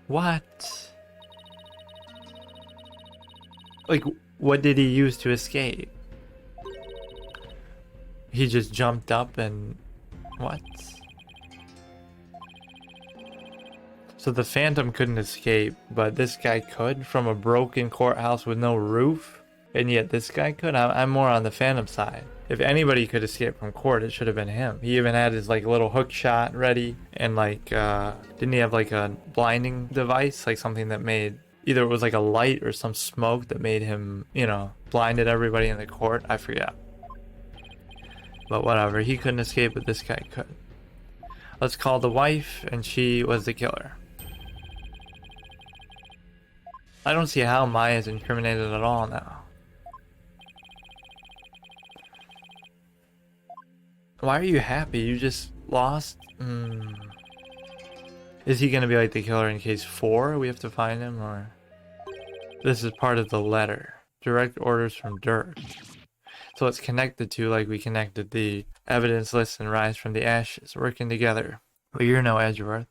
Speaker 1: What? Like, what did he use to escape? He just jumped up and... What? So the Phantom couldn't escape, but this guy could from a broken courthouse with no roof? And yet this guy could? I'm more on the Phantom side. If anybody could escape from court, it should have been him. He even had his like little hook shot ready, and like didn't he have like a blinding device, like something that made either it was like a light or some smoke that made him, you know, blinded everybody in the court. I forget. But whatever, he couldn't escape, but this guy could. Let's call the wife, and she was the killer. I don't see how Maya's incriminated at all now. Why are you happy? You just lost? Is he gonna be like the killer in case 4? We have to find him, or... This is part of the letter. Direct orders from Dirk. So it's connected to, like we connected the evidence list and Rise from the Ashes, working together. Well, you're no Edgeworth.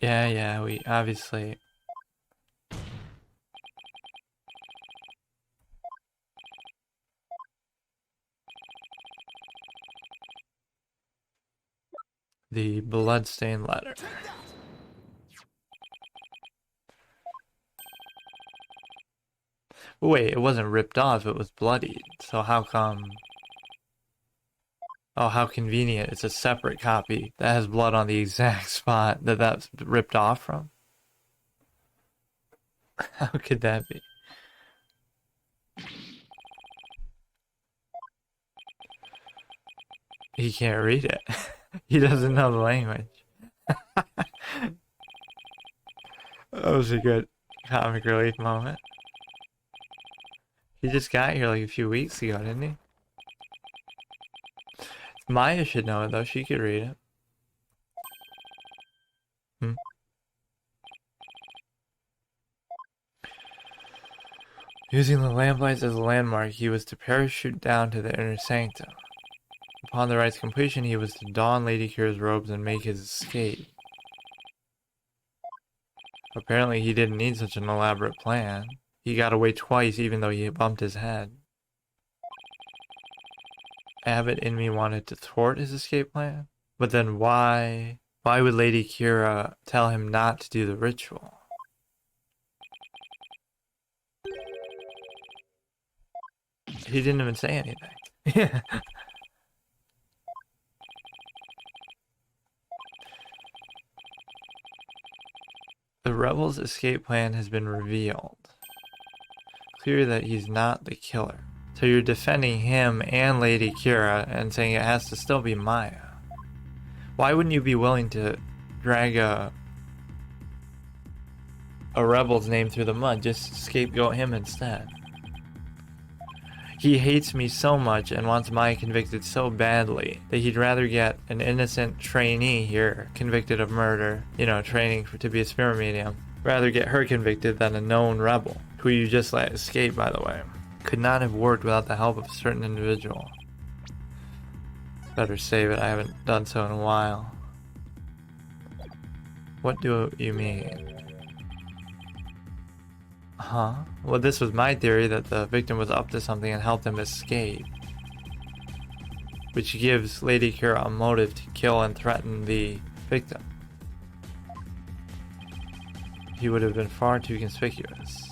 Speaker 1: Yeah, we obviously... The bloodstained letter. Wait, it wasn't ripped off, it was bloodied. So how come... Oh, how convenient. It's a separate copy that has blood on the exact spot that that's ripped off from. How could that be? He can't read it. He doesn't know the language. That was a good comic relief moment. He just got here like a few weeks ago, didn't he? Maya should know it though, she could read it. Using the lamplights as a landmark, he was to parachute down to the inner sanctum. Upon the rite's completion, he was to don Lady Kee'ra's robes and make his escape. Apparently he didn't need such an elaborate plan. He got away twice even though he bumped his head. Abbott in me wanted to thwart his escape plan? But then why would Lady Kee'ra tell him not to do the ritual? He didn't even say anything. The rebels' escape plan has been revealed. Clear that he's not the killer. So you're defending him and Lady Kee'ra and saying it has to still be Maya. Why wouldn't you be willing to drag a rebel's name through the mud? Just scapegoat him instead. He hates me so much and wants Maya convicted so badly that he'd rather get an innocent trainee here convicted of murder, you know, training to be a spirit medium, rather get her convicted than a known rebel, who you just let escape, by the way. Could not have worked without the help of a certain individual. Better save it, I haven't done so in a while. What do you mean? Huh? Well, this was my theory, that the victim was up to something and helped him escape. Which gives Lady Kee'ra a motive to kill and threaten the victim. He would have been far too conspicuous.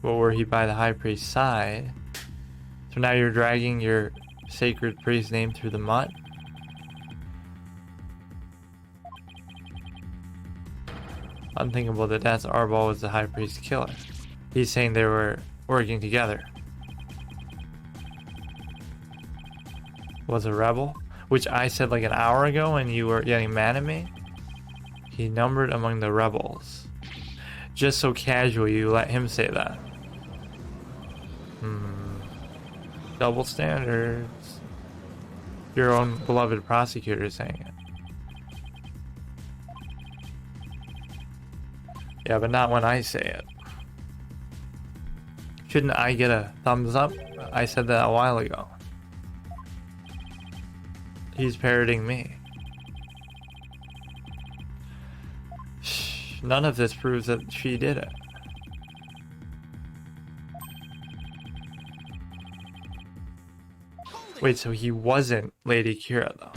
Speaker 1: But were he by the High Priest's side? So now you're dragging your sacred priest's name through the mud? Unthinkable that that's Arbol was the High Priest's killer. He's saying they were working together. Was a rebel? Which I said like an hour ago and you were getting mad at me? He numbered among the rebels. Just so casual you let him say that. Double standards. Your own beloved prosecutor is saying it. Yeah, but not when I say it. Shouldn't I get a thumbs up? I said that a while ago. He's parroting me. Shh, none of this proves that she did it. Wait, so he wasn't Lady Kee'ra though.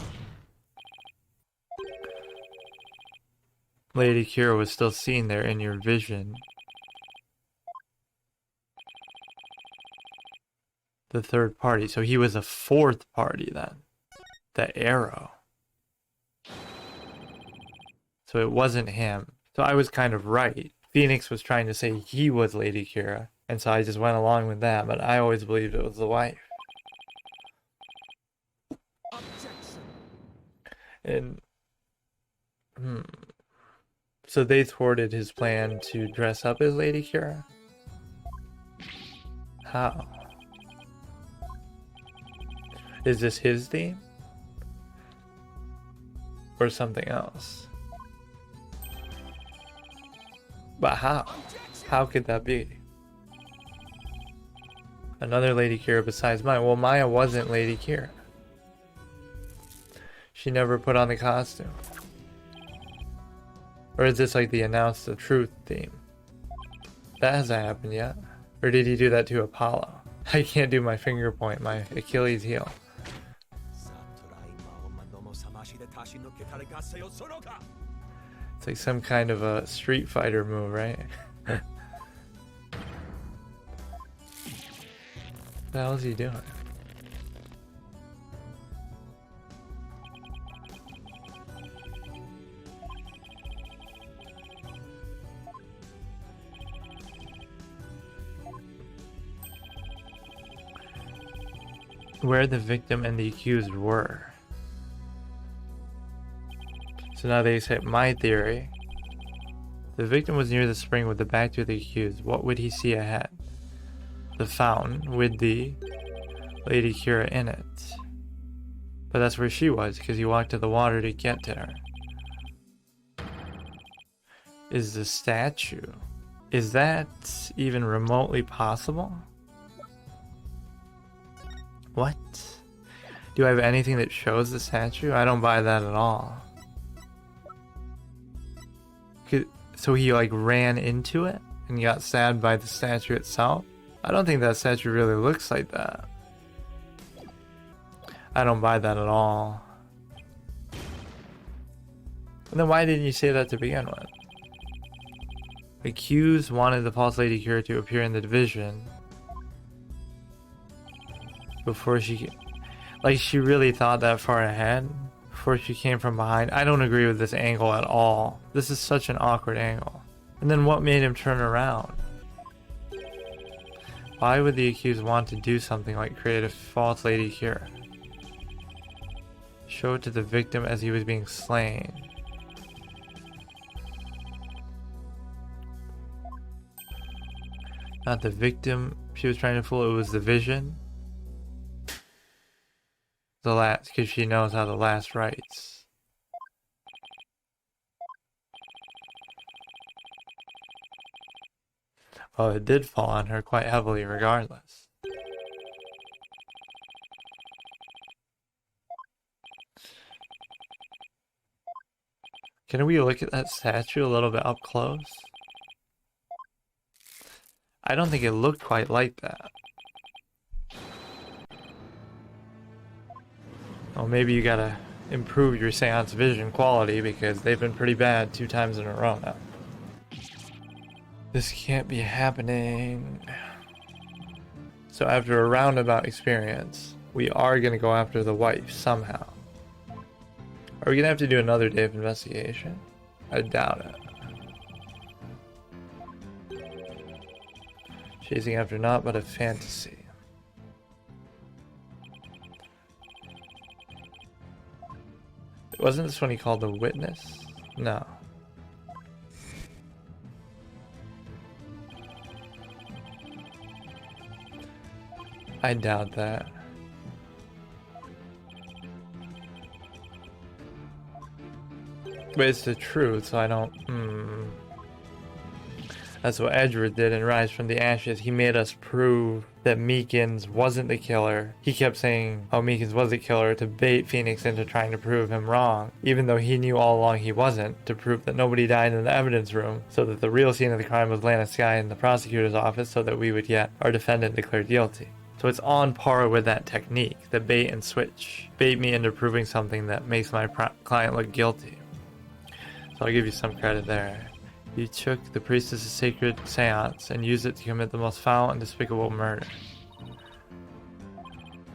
Speaker 1: Lady Kee'ra was still seen there in your vision. The third party. So he was a fourth party then. The arrow. So it wasn't him. So I was kind of right. Phoenix was trying to say he was Lady Kee'ra. And so I just went along with that. But I always believed it was the wife. And... So they thwarted his plan to dress up as Lady Kee'ra? How? Is this his theme? Or something else? But how? How could that be? Another Lady Kee'ra besides Maya. Well, Maya wasn't Lady Kee'ra. She never put on the costume. Or is this like the announce the truth theme? That hasn't happened yet. Or did he do that to Apollo? I can't do my finger point, my Achilles heel. It's like some kind of a Street Fighter move, right? What the hell is he doing? Where the victim and the accused were. So now they say, my theory. The victim was near the spring with the back to the accused. What would he see ahead? The fountain with the Lady Kee'ra in it. But that's where she was, because he walked to the water to get to her. Is the statue. Is that even remotely possible? What? Do I have anything that shows the statue? I don't buy that at all. So he like ran into it and got stabbed by the statue itself? I don't think that statue really looks like that. I don't buy that at all. And then why didn't you say that to begin with? Accused wanted the false Lady Kee'ra to appear in the division before she... Like, she really thought that far ahead before she came from behind. I don't agree with this angle at all. This is such an awkward angle. And then what made him turn around? Why would the accused want to do something like create a false Lady Kee'ra? Show it to the victim as he was being slain. Not the victim she was trying to fool, it was the vision. The last, because she knows how the last writes. Well, it did fall on her quite heavily regardless. Can we look at that statue a little bit up close? I don't think it looked quite like that. Well, maybe you gotta improve your seance vision quality because they've been pretty bad 2 times in a row now. This can't be happening. So after a roundabout experience, we are gonna go after the wife somehow. Are we gonna have to do another day of investigation? I doubt it. Chasing after naught but a fantasy. Wasn't this one he called the witness? No. I doubt that. But it's the truth, so I don't... That's what Edward did in Rise from the Ashes. He made us prove that Meekins wasn't the killer. He kept saying, oh, Meekins was the killer, to bait Phoenix into trying to prove him wrong, even though he knew all along he wasn't, to prove that nobody died in the evidence room, so that the real scene of the crime was Lana Skye in the prosecutor's office, so that we would get our defendant declared guilty. So it's on par with that technique, the bait and switch. Bait me into proving something that makes my client look guilty. So I'll give you some credit there. You took the priestess's sacred seance and used it to commit the most foul and despicable murder.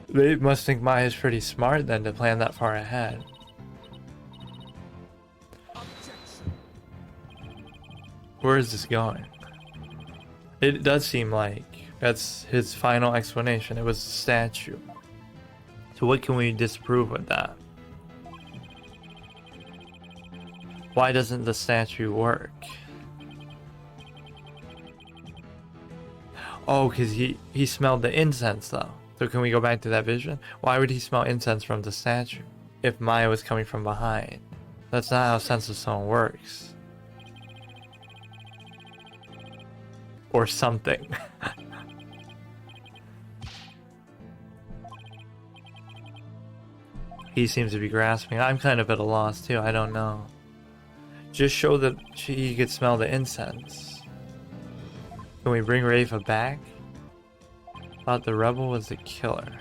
Speaker 1: They must think Maya's pretty smart then to plan that far ahead. Where is this going? It does seem like that's his final explanation. It was a statue. So what can we disprove with that? Why doesn't the statue work? Oh, because he smelled the incense though. So can we go back to that vision? Why would he smell incense from the statue if Maya was coming from behind? That's not how Sense of Stone works. Or something. He seems to be grasping. I'm kind of at a loss too. I don't know. Just show that he could smell the incense. Can we bring Rafa back? Thought the rebel was the killer.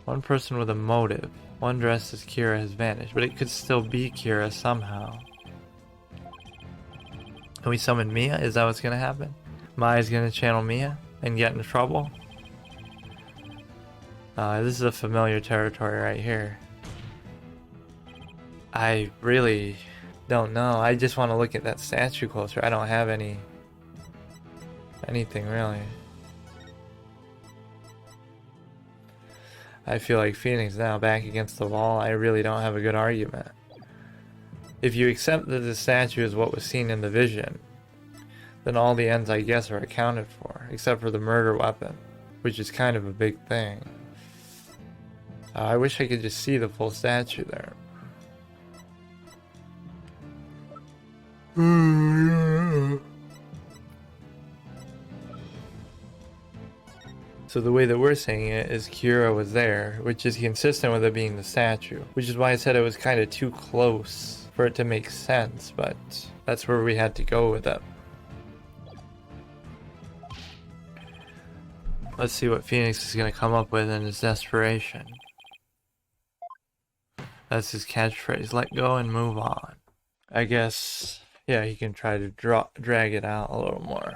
Speaker 1: One person with a motive. One dressed as Kee'ra has vanished, but it could still be Kee'ra somehow. Can we summon Mia? Is that what's gonna happen? Maya's gonna channel Mia and get in trouble? This is a familiar territory right here. I really don't know. I just want to look at that statue closer. I don't have anything really. I feel like Phoenix now back against the wall. I really don't have a good argument. If you accept that the statue is what was seen in the vision, then all the ends I guess are accounted for, except for the murder weapon, which is kind of a big thing. I wish I could just see the full statue there. So the way that we're saying it is Kee'ra was there, which is consistent with it being the statue, which is why I said it was kind of too close for it to make sense, but that's where we had to go with it. Let's see what Phoenix is going to come up with in his desperation. That's his catchphrase, let go and move on. I guess, yeah, he can try to drag it out a little more.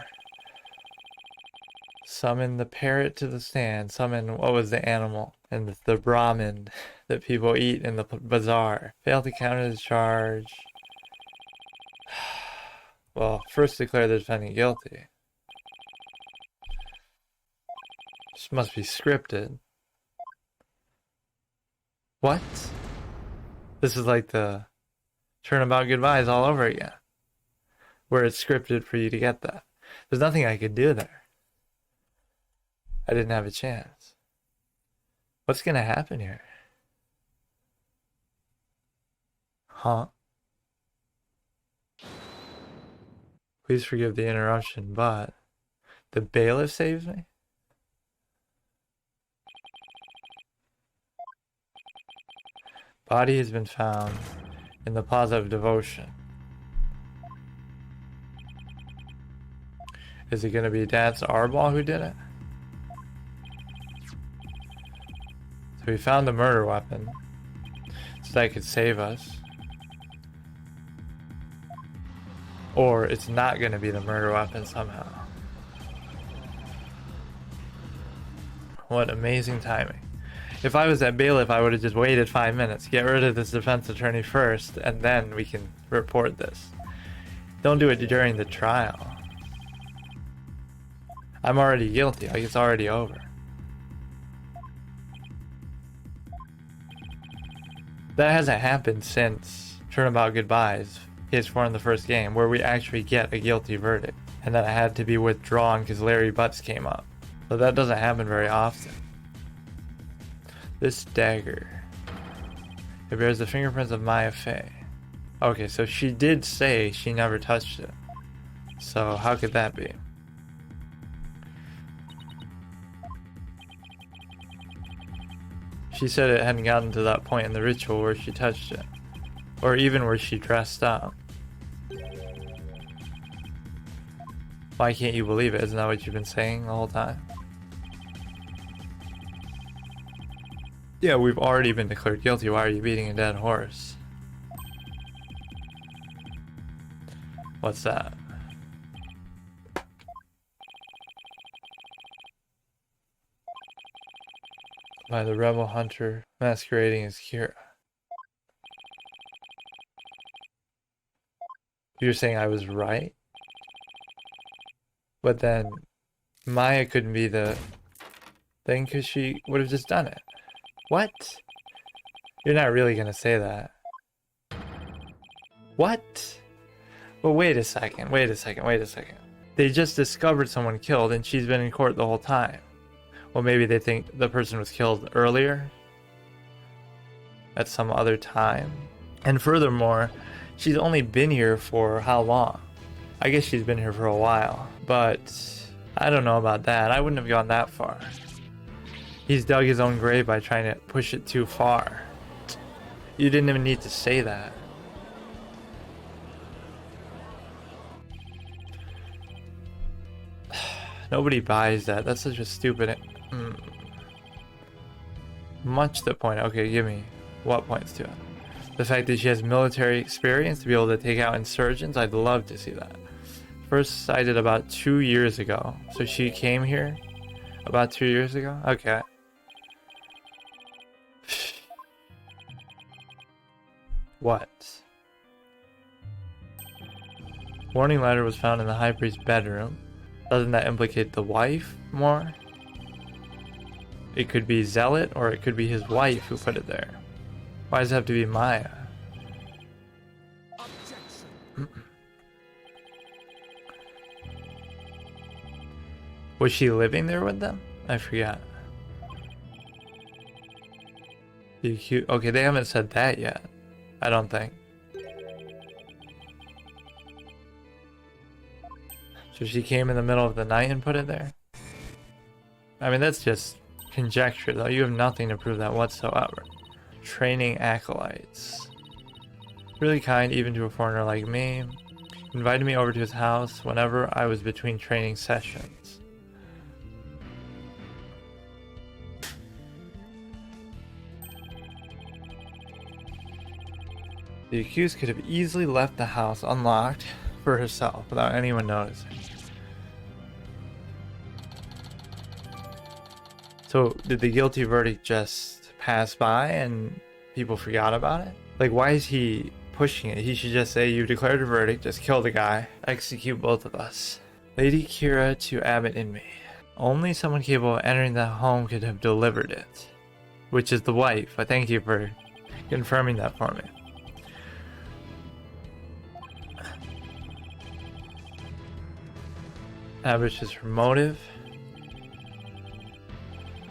Speaker 1: Summon the parrot to the stand. Summon, what was the animal? And the Brahmin that people eat in the bazaar. Fail to counter the charge. Well, first declare the defendant guilty. This must be scripted. What? This is like the Turnabout Goodbyes all over again. Where it's scripted for you to get that. There's nothing I could do there. I didn't have a chance. What's gonna happen here? Huh? Please forgive the interruption, but the bailiff saves me? Body has been found in the Plaza of Devotion. Is it gonna be Dad's Arball who did it? So we found the murder weapon so that could save us. Or it's not going to be the murder weapon somehow. What amazing timing. If I was that bailiff, I would have just waited 5 minutes. Get rid of this defense attorney first, and then we can report this. Don't do it during the trial. I'm already guilty. Like, it's already over. That hasn't happened since Turnabout Goodbyes, PS4 in the first game, where we actually get a guilty verdict. And then it had to be withdrawn because Larry Butts came up. So that doesn't happen very often. This dagger. It bears the fingerprints of Maya Fey. Okay, so she did say she never touched it. So how could that be? She said it hadn't gotten to that point in the ritual where she touched it. Or even where she dressed up. Why can't you believe it? Isn't that what you've been saying the whole time? Yeah, we've already been declared guilty. Why are you beating a dead horse? What's that? By the rebel hunter masquerading as kee'ra. You're saying I was right? But then Maya couldn't be the thing because she would have just done it. What? You're not really gonna say that. What? Well, wait a second. They just discovered someone killed and she's been in court the whole time. Well, maybe they think the person was killed earlier at some other time. And furthermore, she's only been here for how long? I guess she's been here for a while, but I don't know about that. I wouldn't have gone that far. He's dug his own grave by trying to push it too far. You didn't even need to say that. Nobody buys that. That's such a stupid... Much the point. Okay, give me what points to it. The fact that she has military experience to be able to take out insurgents, I'd love to see that. First sighted about 2 years ago. So she came here about 2 years ago? Okay. What? Warning letter was found in the high priest's bedroom. Doesn't that implicate the wife more? It could be Zealot, or it could be his wife who put it there. Why does it have to be Maya? Was she living there with them? I forgot. Okay, they haven't said that yet. I don't think. So she came in the middle of the night and put it there? I mean, that's just conjecture, though. You have nothing to prove that whatsoever. Training acolytes. Really kind, even to a foreigner like me. Invited me over to his house whenever I was between training sessions. The accused could have easily left the house unlocked for herself without anyone noticing. So did the guilty verdict just pass by and people forgot about it? Like, why is he pushing it? He should just say, you declared a verdict, just kill the guy, execute both of us. Lady kee'ra to Abbot and me. Only someone capable of entering that home could have delivered it. Which is the wife. I thank you for confirming that for me. Abbott is her motive.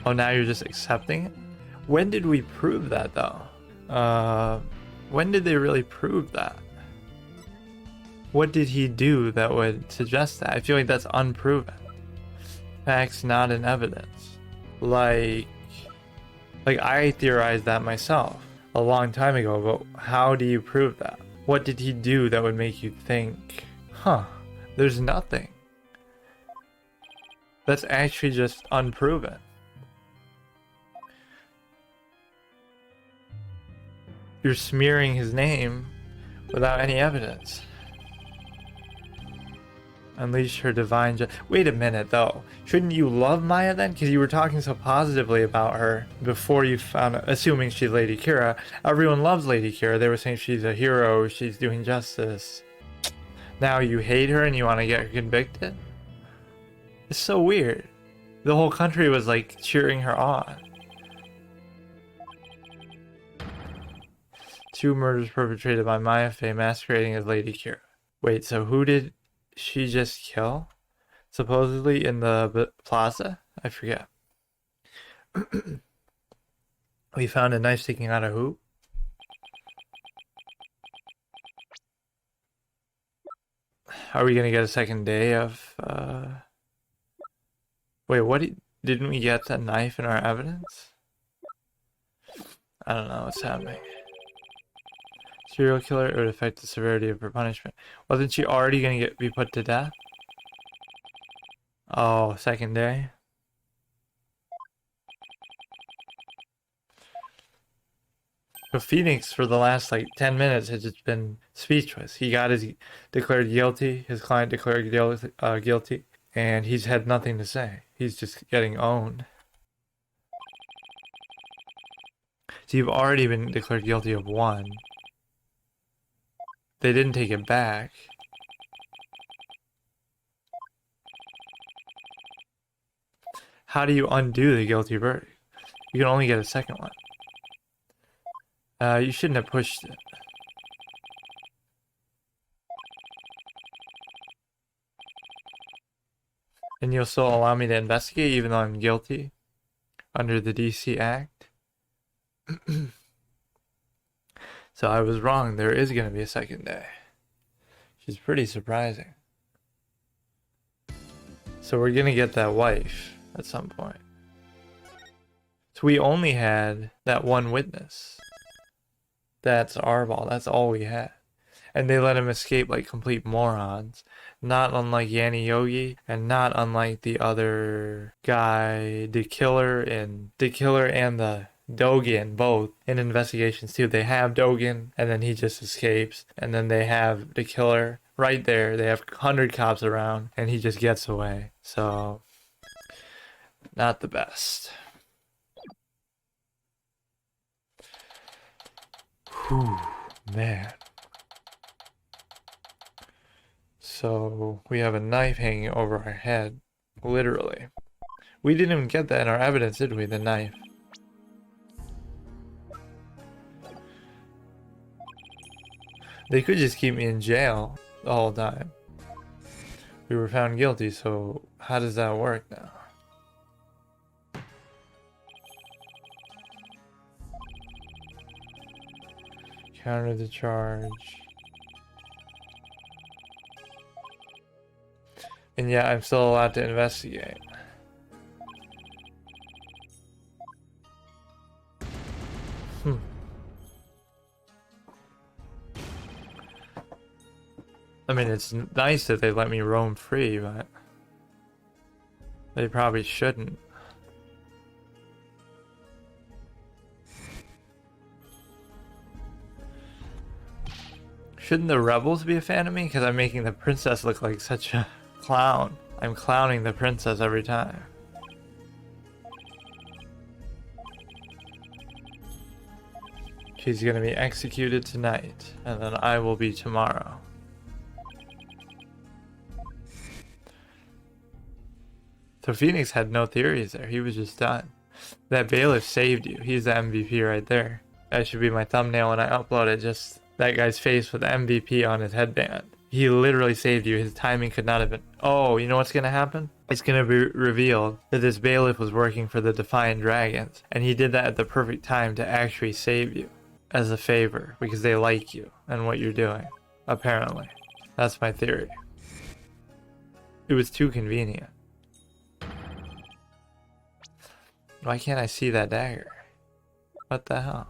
Speaker 1: Oh, now you're just accepting it? When did we prove that, though? When did they really prove that? What did he do that would suggest that? I feel like that's unproven. Facts not in evidence. Like I theorized that myself a long time ago, but how do you prove that? What did he do that would make you think, huh, there's nothing? That's actually just unproven. You're smearing his name without any evidence. Unleash her divine Wait a minute, though. Shouldn't you love Maya then? Because you were talking so positively about her before you found out, assuming she's Lady Kee'ra. Everyone loves Lady Kee'ra. They were saying she's a hero, she's doing justice. Now you hate her and you want to get her convicted? It's so weird. The whole country was like cheering her on. 2 murders perpetrated by Maya Fey masquerading as Lady Kee'ra. Wait, so who did she just kill? Supposedly in the plaza? I forget. We found a knife sticking out of who? Are we gonna get a second day of, Wait, what didn't we get that knife in our evidence? I don't know what's happening. Serial killer, it would affect the severity of her punishment. Wasn't she already gonna be put to death? Oh, second day? So Phoenix, for the last, like, 10 minutes, has just been speechless. He got declared guilty, his client declared guilty, and he's had nothing to say. He's just getting owned. So you've already been declared guilty of one. They didn't take it back. How do you undo the guilty verdict? You can only get a second one. You shouldn't have pushed it. And you'll still allow me to investigate even though I'm guilty under the DC Act? So I was wrong. There is going to be a second day. She's pretty surprising. So we're going to get that wife at some point. So we only had that one witness. That's our ball. That's all we had. And they let him escape like complete morons. Not unlike Yanni Yogi, and not unlike the other guy, the killer and the Dogen, both in investigations too. They have Dogen, and then he just escapes. And then they have the killer right there. They have 100 cops around, and he just gets away. So, not the best. Whew, man. So, we have a knife hanging over our head. Literally. We didn't even get that in our evidence, did we? The knife. They could just keep me in jail the whole time. We were found guilty, so how does that work now? Counter the charge. And yeah, I'm still allowed to investigate. I mean, it's nice that they let me roam free, but they probably shouldn't. Shouldn't the rebels be a fan of me? Because I'm making the princess look like such a clown. I'm clowning the princess every time. She's gonna be executed tonight, and then I will be tomorrow. So Phoenix had no theories there. He was just done. That bailiff saved you. He's the MVP right there. That should be my thumbnail when I upload it. Just that guy's face with MVP on his headband. He literally saved you. His timing could not have been... Oh, you know what's going to happen? It's going to be revealed that this bailiff was working for the Defiant Dragons. And he did that at the perfect time to actually save you. As a favor. Because they like you and what you're doing. Apparently. That's my theory. It was too convenient. Why can't I see that dagger? What the hell?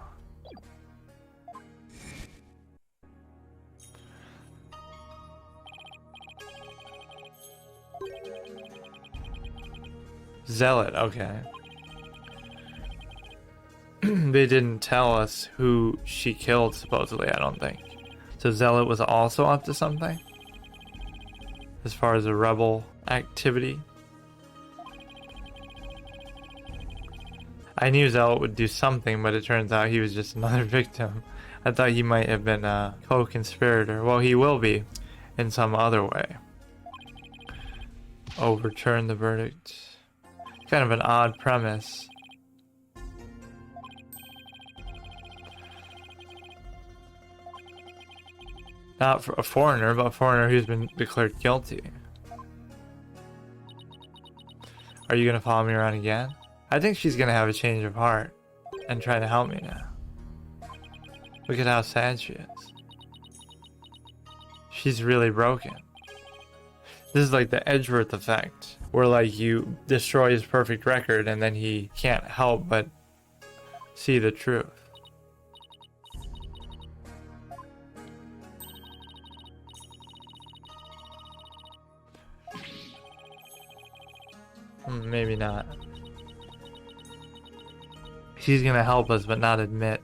Speaker 1: Zealot, okay. They didn't tell us who she killed, supposedly, I don't think. So Zealot was also up to something? As far as a rebel activity? I knew Zealot would do something, but it turns out he was just another victim. I thought he might have been a co-conspirator. Well, he will be in some other way. Overturn the verdict. Kind of an odd premise. Not for a foreigner, but a foreigner who's been declared guilty. Are you gonna follow me around again? I think she's gonna have a change of heart and try to help me now. Look at how sad she is. She's really broken. This is like the Edgeworth effect, where like you destroy his perfect record and then he can't help but see the truth. Maybe not. She's gonna help us but not admit.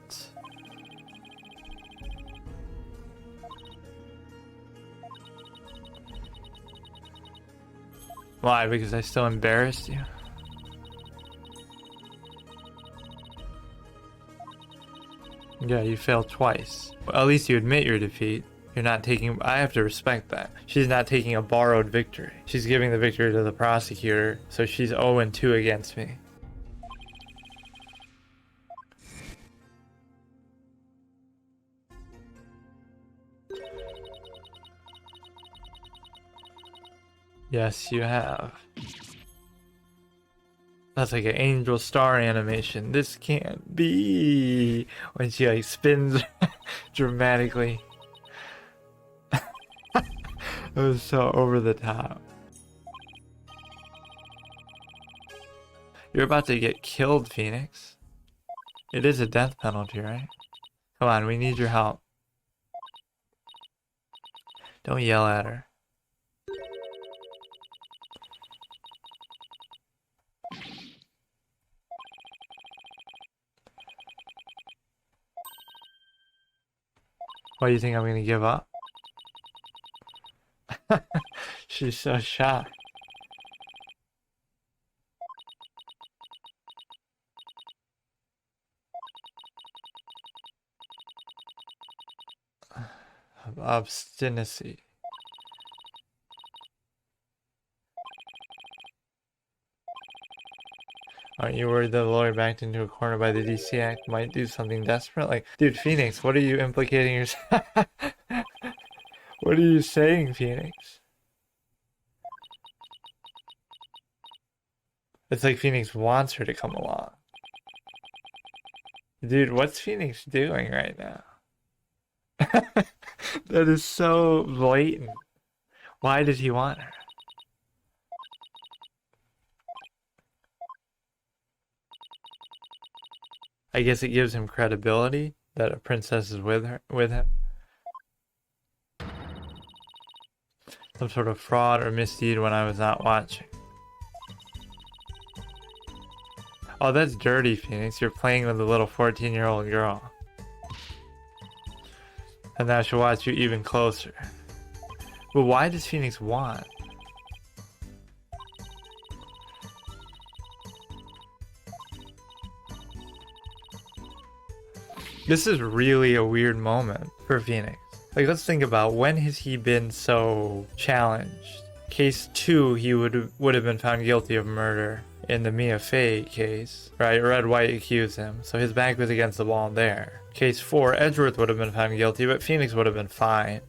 Speaker 1: Why? Because I still embarrassed you? Yeah, you failed twice. Well, at least you admit your defeat. You're not taking... I have to respect that. She's not taking a borrowed victory. She's giving the victory to the prosecutor, so she's 0-2 against me. Yes, you have. That's like an angel star animation. This can't be. When she like spins dramatically. It was so over the top. You're about to get killed, Phoenix. It is a death penalty, right? Come on, we need your help. Don't yell at her. Why do you think I'm gonna give up? She's so shocked. Obstinacy. Aren't you worried that the lawyer backed into a corner by the DC Act might do something desperate? Like, dude, Phoenix, what are you implicating yourself? What are you saying, Phoenix? It's like Phoenix wants her to come along. Dude, what's Phoenix doing right now? That is so blatant. Why did he want her? I guess it gives him credibility that a princess is with him. Some sort of fraud or misdeed when I was not watching. Oh, that's dirty, Phoenix. You're playing with a little 14-year-old girl. And now she'll watch you even closer. But why does Phoenix want? This is really a weird moment for Phoenix. Like, let's think about, when has he been so challenged? Case 2, he would have been found guilty of murder in the Mia Fey case, right? Red White accused him, so his back was against the wall there. Case 4, Edgeworth would have been found guilty, but Phoenix would have been fine.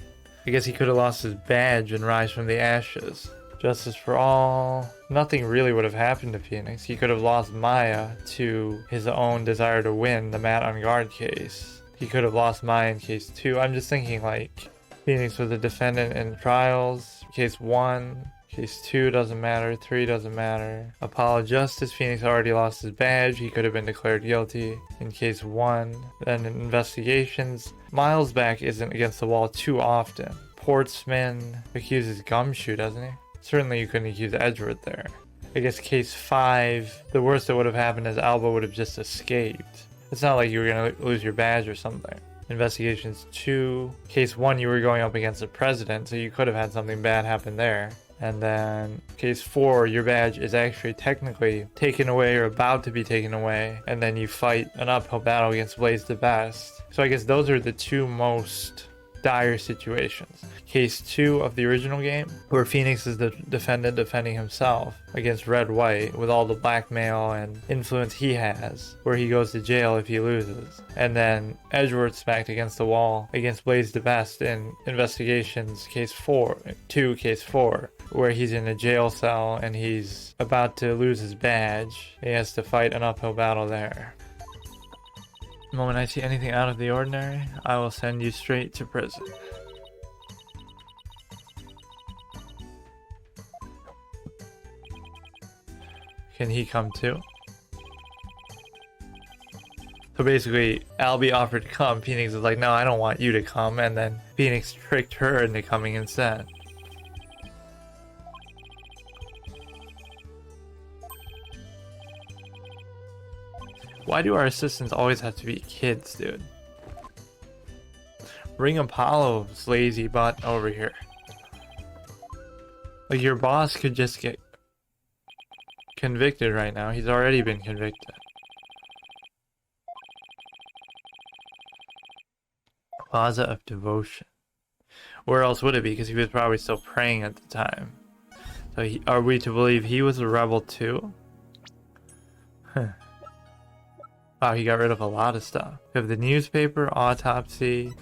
Speaker 1: I guess he could have lost his badge and rise from the ashes. Justice for all. Nothing really would have happened to Phoenix. He could have lost Maya to his own desire to win the Matt on guard case. He could have lost Maya in case 2. I'm just thinking, like, Phoenix was a defendant in trials. Case 1. Case 2 doesn't matter. 3 doesn't matter. Apollo Justice, Phoenix already lost his badge. He could have been declared guilty in case 1. Then in investigations, Miles' back isn't against the wall too often. Portsman accuses Gumshoe, doesn't he? Certainly you couldn't accuse Edgeworth there. I guess case 5, the worst that would have happened is Alba would have just escaped. It's not like you were going to lose your badge or something. Investigations 2, case 1, you were going up against the president, so you could have had something bad happen there. And then case 4, your badge is actually technically taken away or about to be taken away, and then you fight an uphill battle against Blaze the Best. So I guess those are the two most dire situations. Case 2 of the original game, where Phoenix is the defendant defending himself against Red White with all the blackmail and influence he has, where he goes to jail if he loses. And then Edgeworth smacked against the wall against Blaze the Best in investigations case 4, where he's in a jail cell and he's about to lose his badge. He has to fight an uphill battle there. The moment I see anything out of the ordinary, I will send you straight to prison. Can he come too? So basically, Albie offered to come. Phoenix was like, no, I don't want you to come. And then Phoenix tricked her into coming instead. Why do our assistants always have to be kids, dude? Bring Apollo's lazy butt over here. Like, your boss could just get convicted right now. He's already been convicted. Plaza of Devotion. Where else would it be? Because he was probably still praying at the time. So are we to believe he was a rebel too? Huh. Wow, he got rid of a lot of stuff. We have the newspaper, autopsy,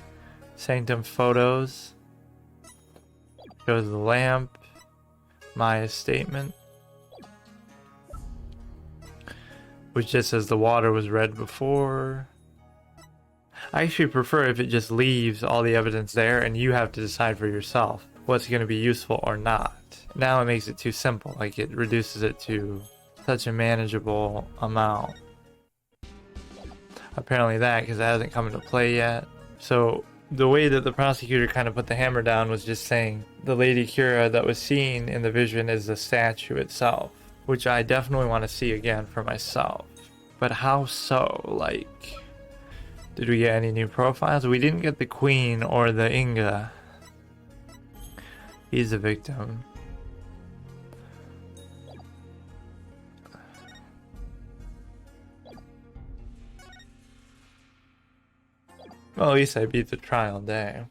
Speaker 1: sanctum photos. Shows the lamp, Maya's statement, which just says the water was red before. I actually prefer if it just leaves all the evidence there and you have to decide for yourself what's going to be useful or not. Now it makes it too simple, like it reduces it to such a manageable amount. Apparently that, because it hasn't come into play yet. So the way that the prosecutor kind of put the hammer down was just saying the Lady Kee'ra that was seen in the vision is the statue itself, which I definitely want to see again for myself. But how so? Like, did we get any new profiles? We didn't get the Queen or the Inga. He's a victim. Well, at least I beat the trial day.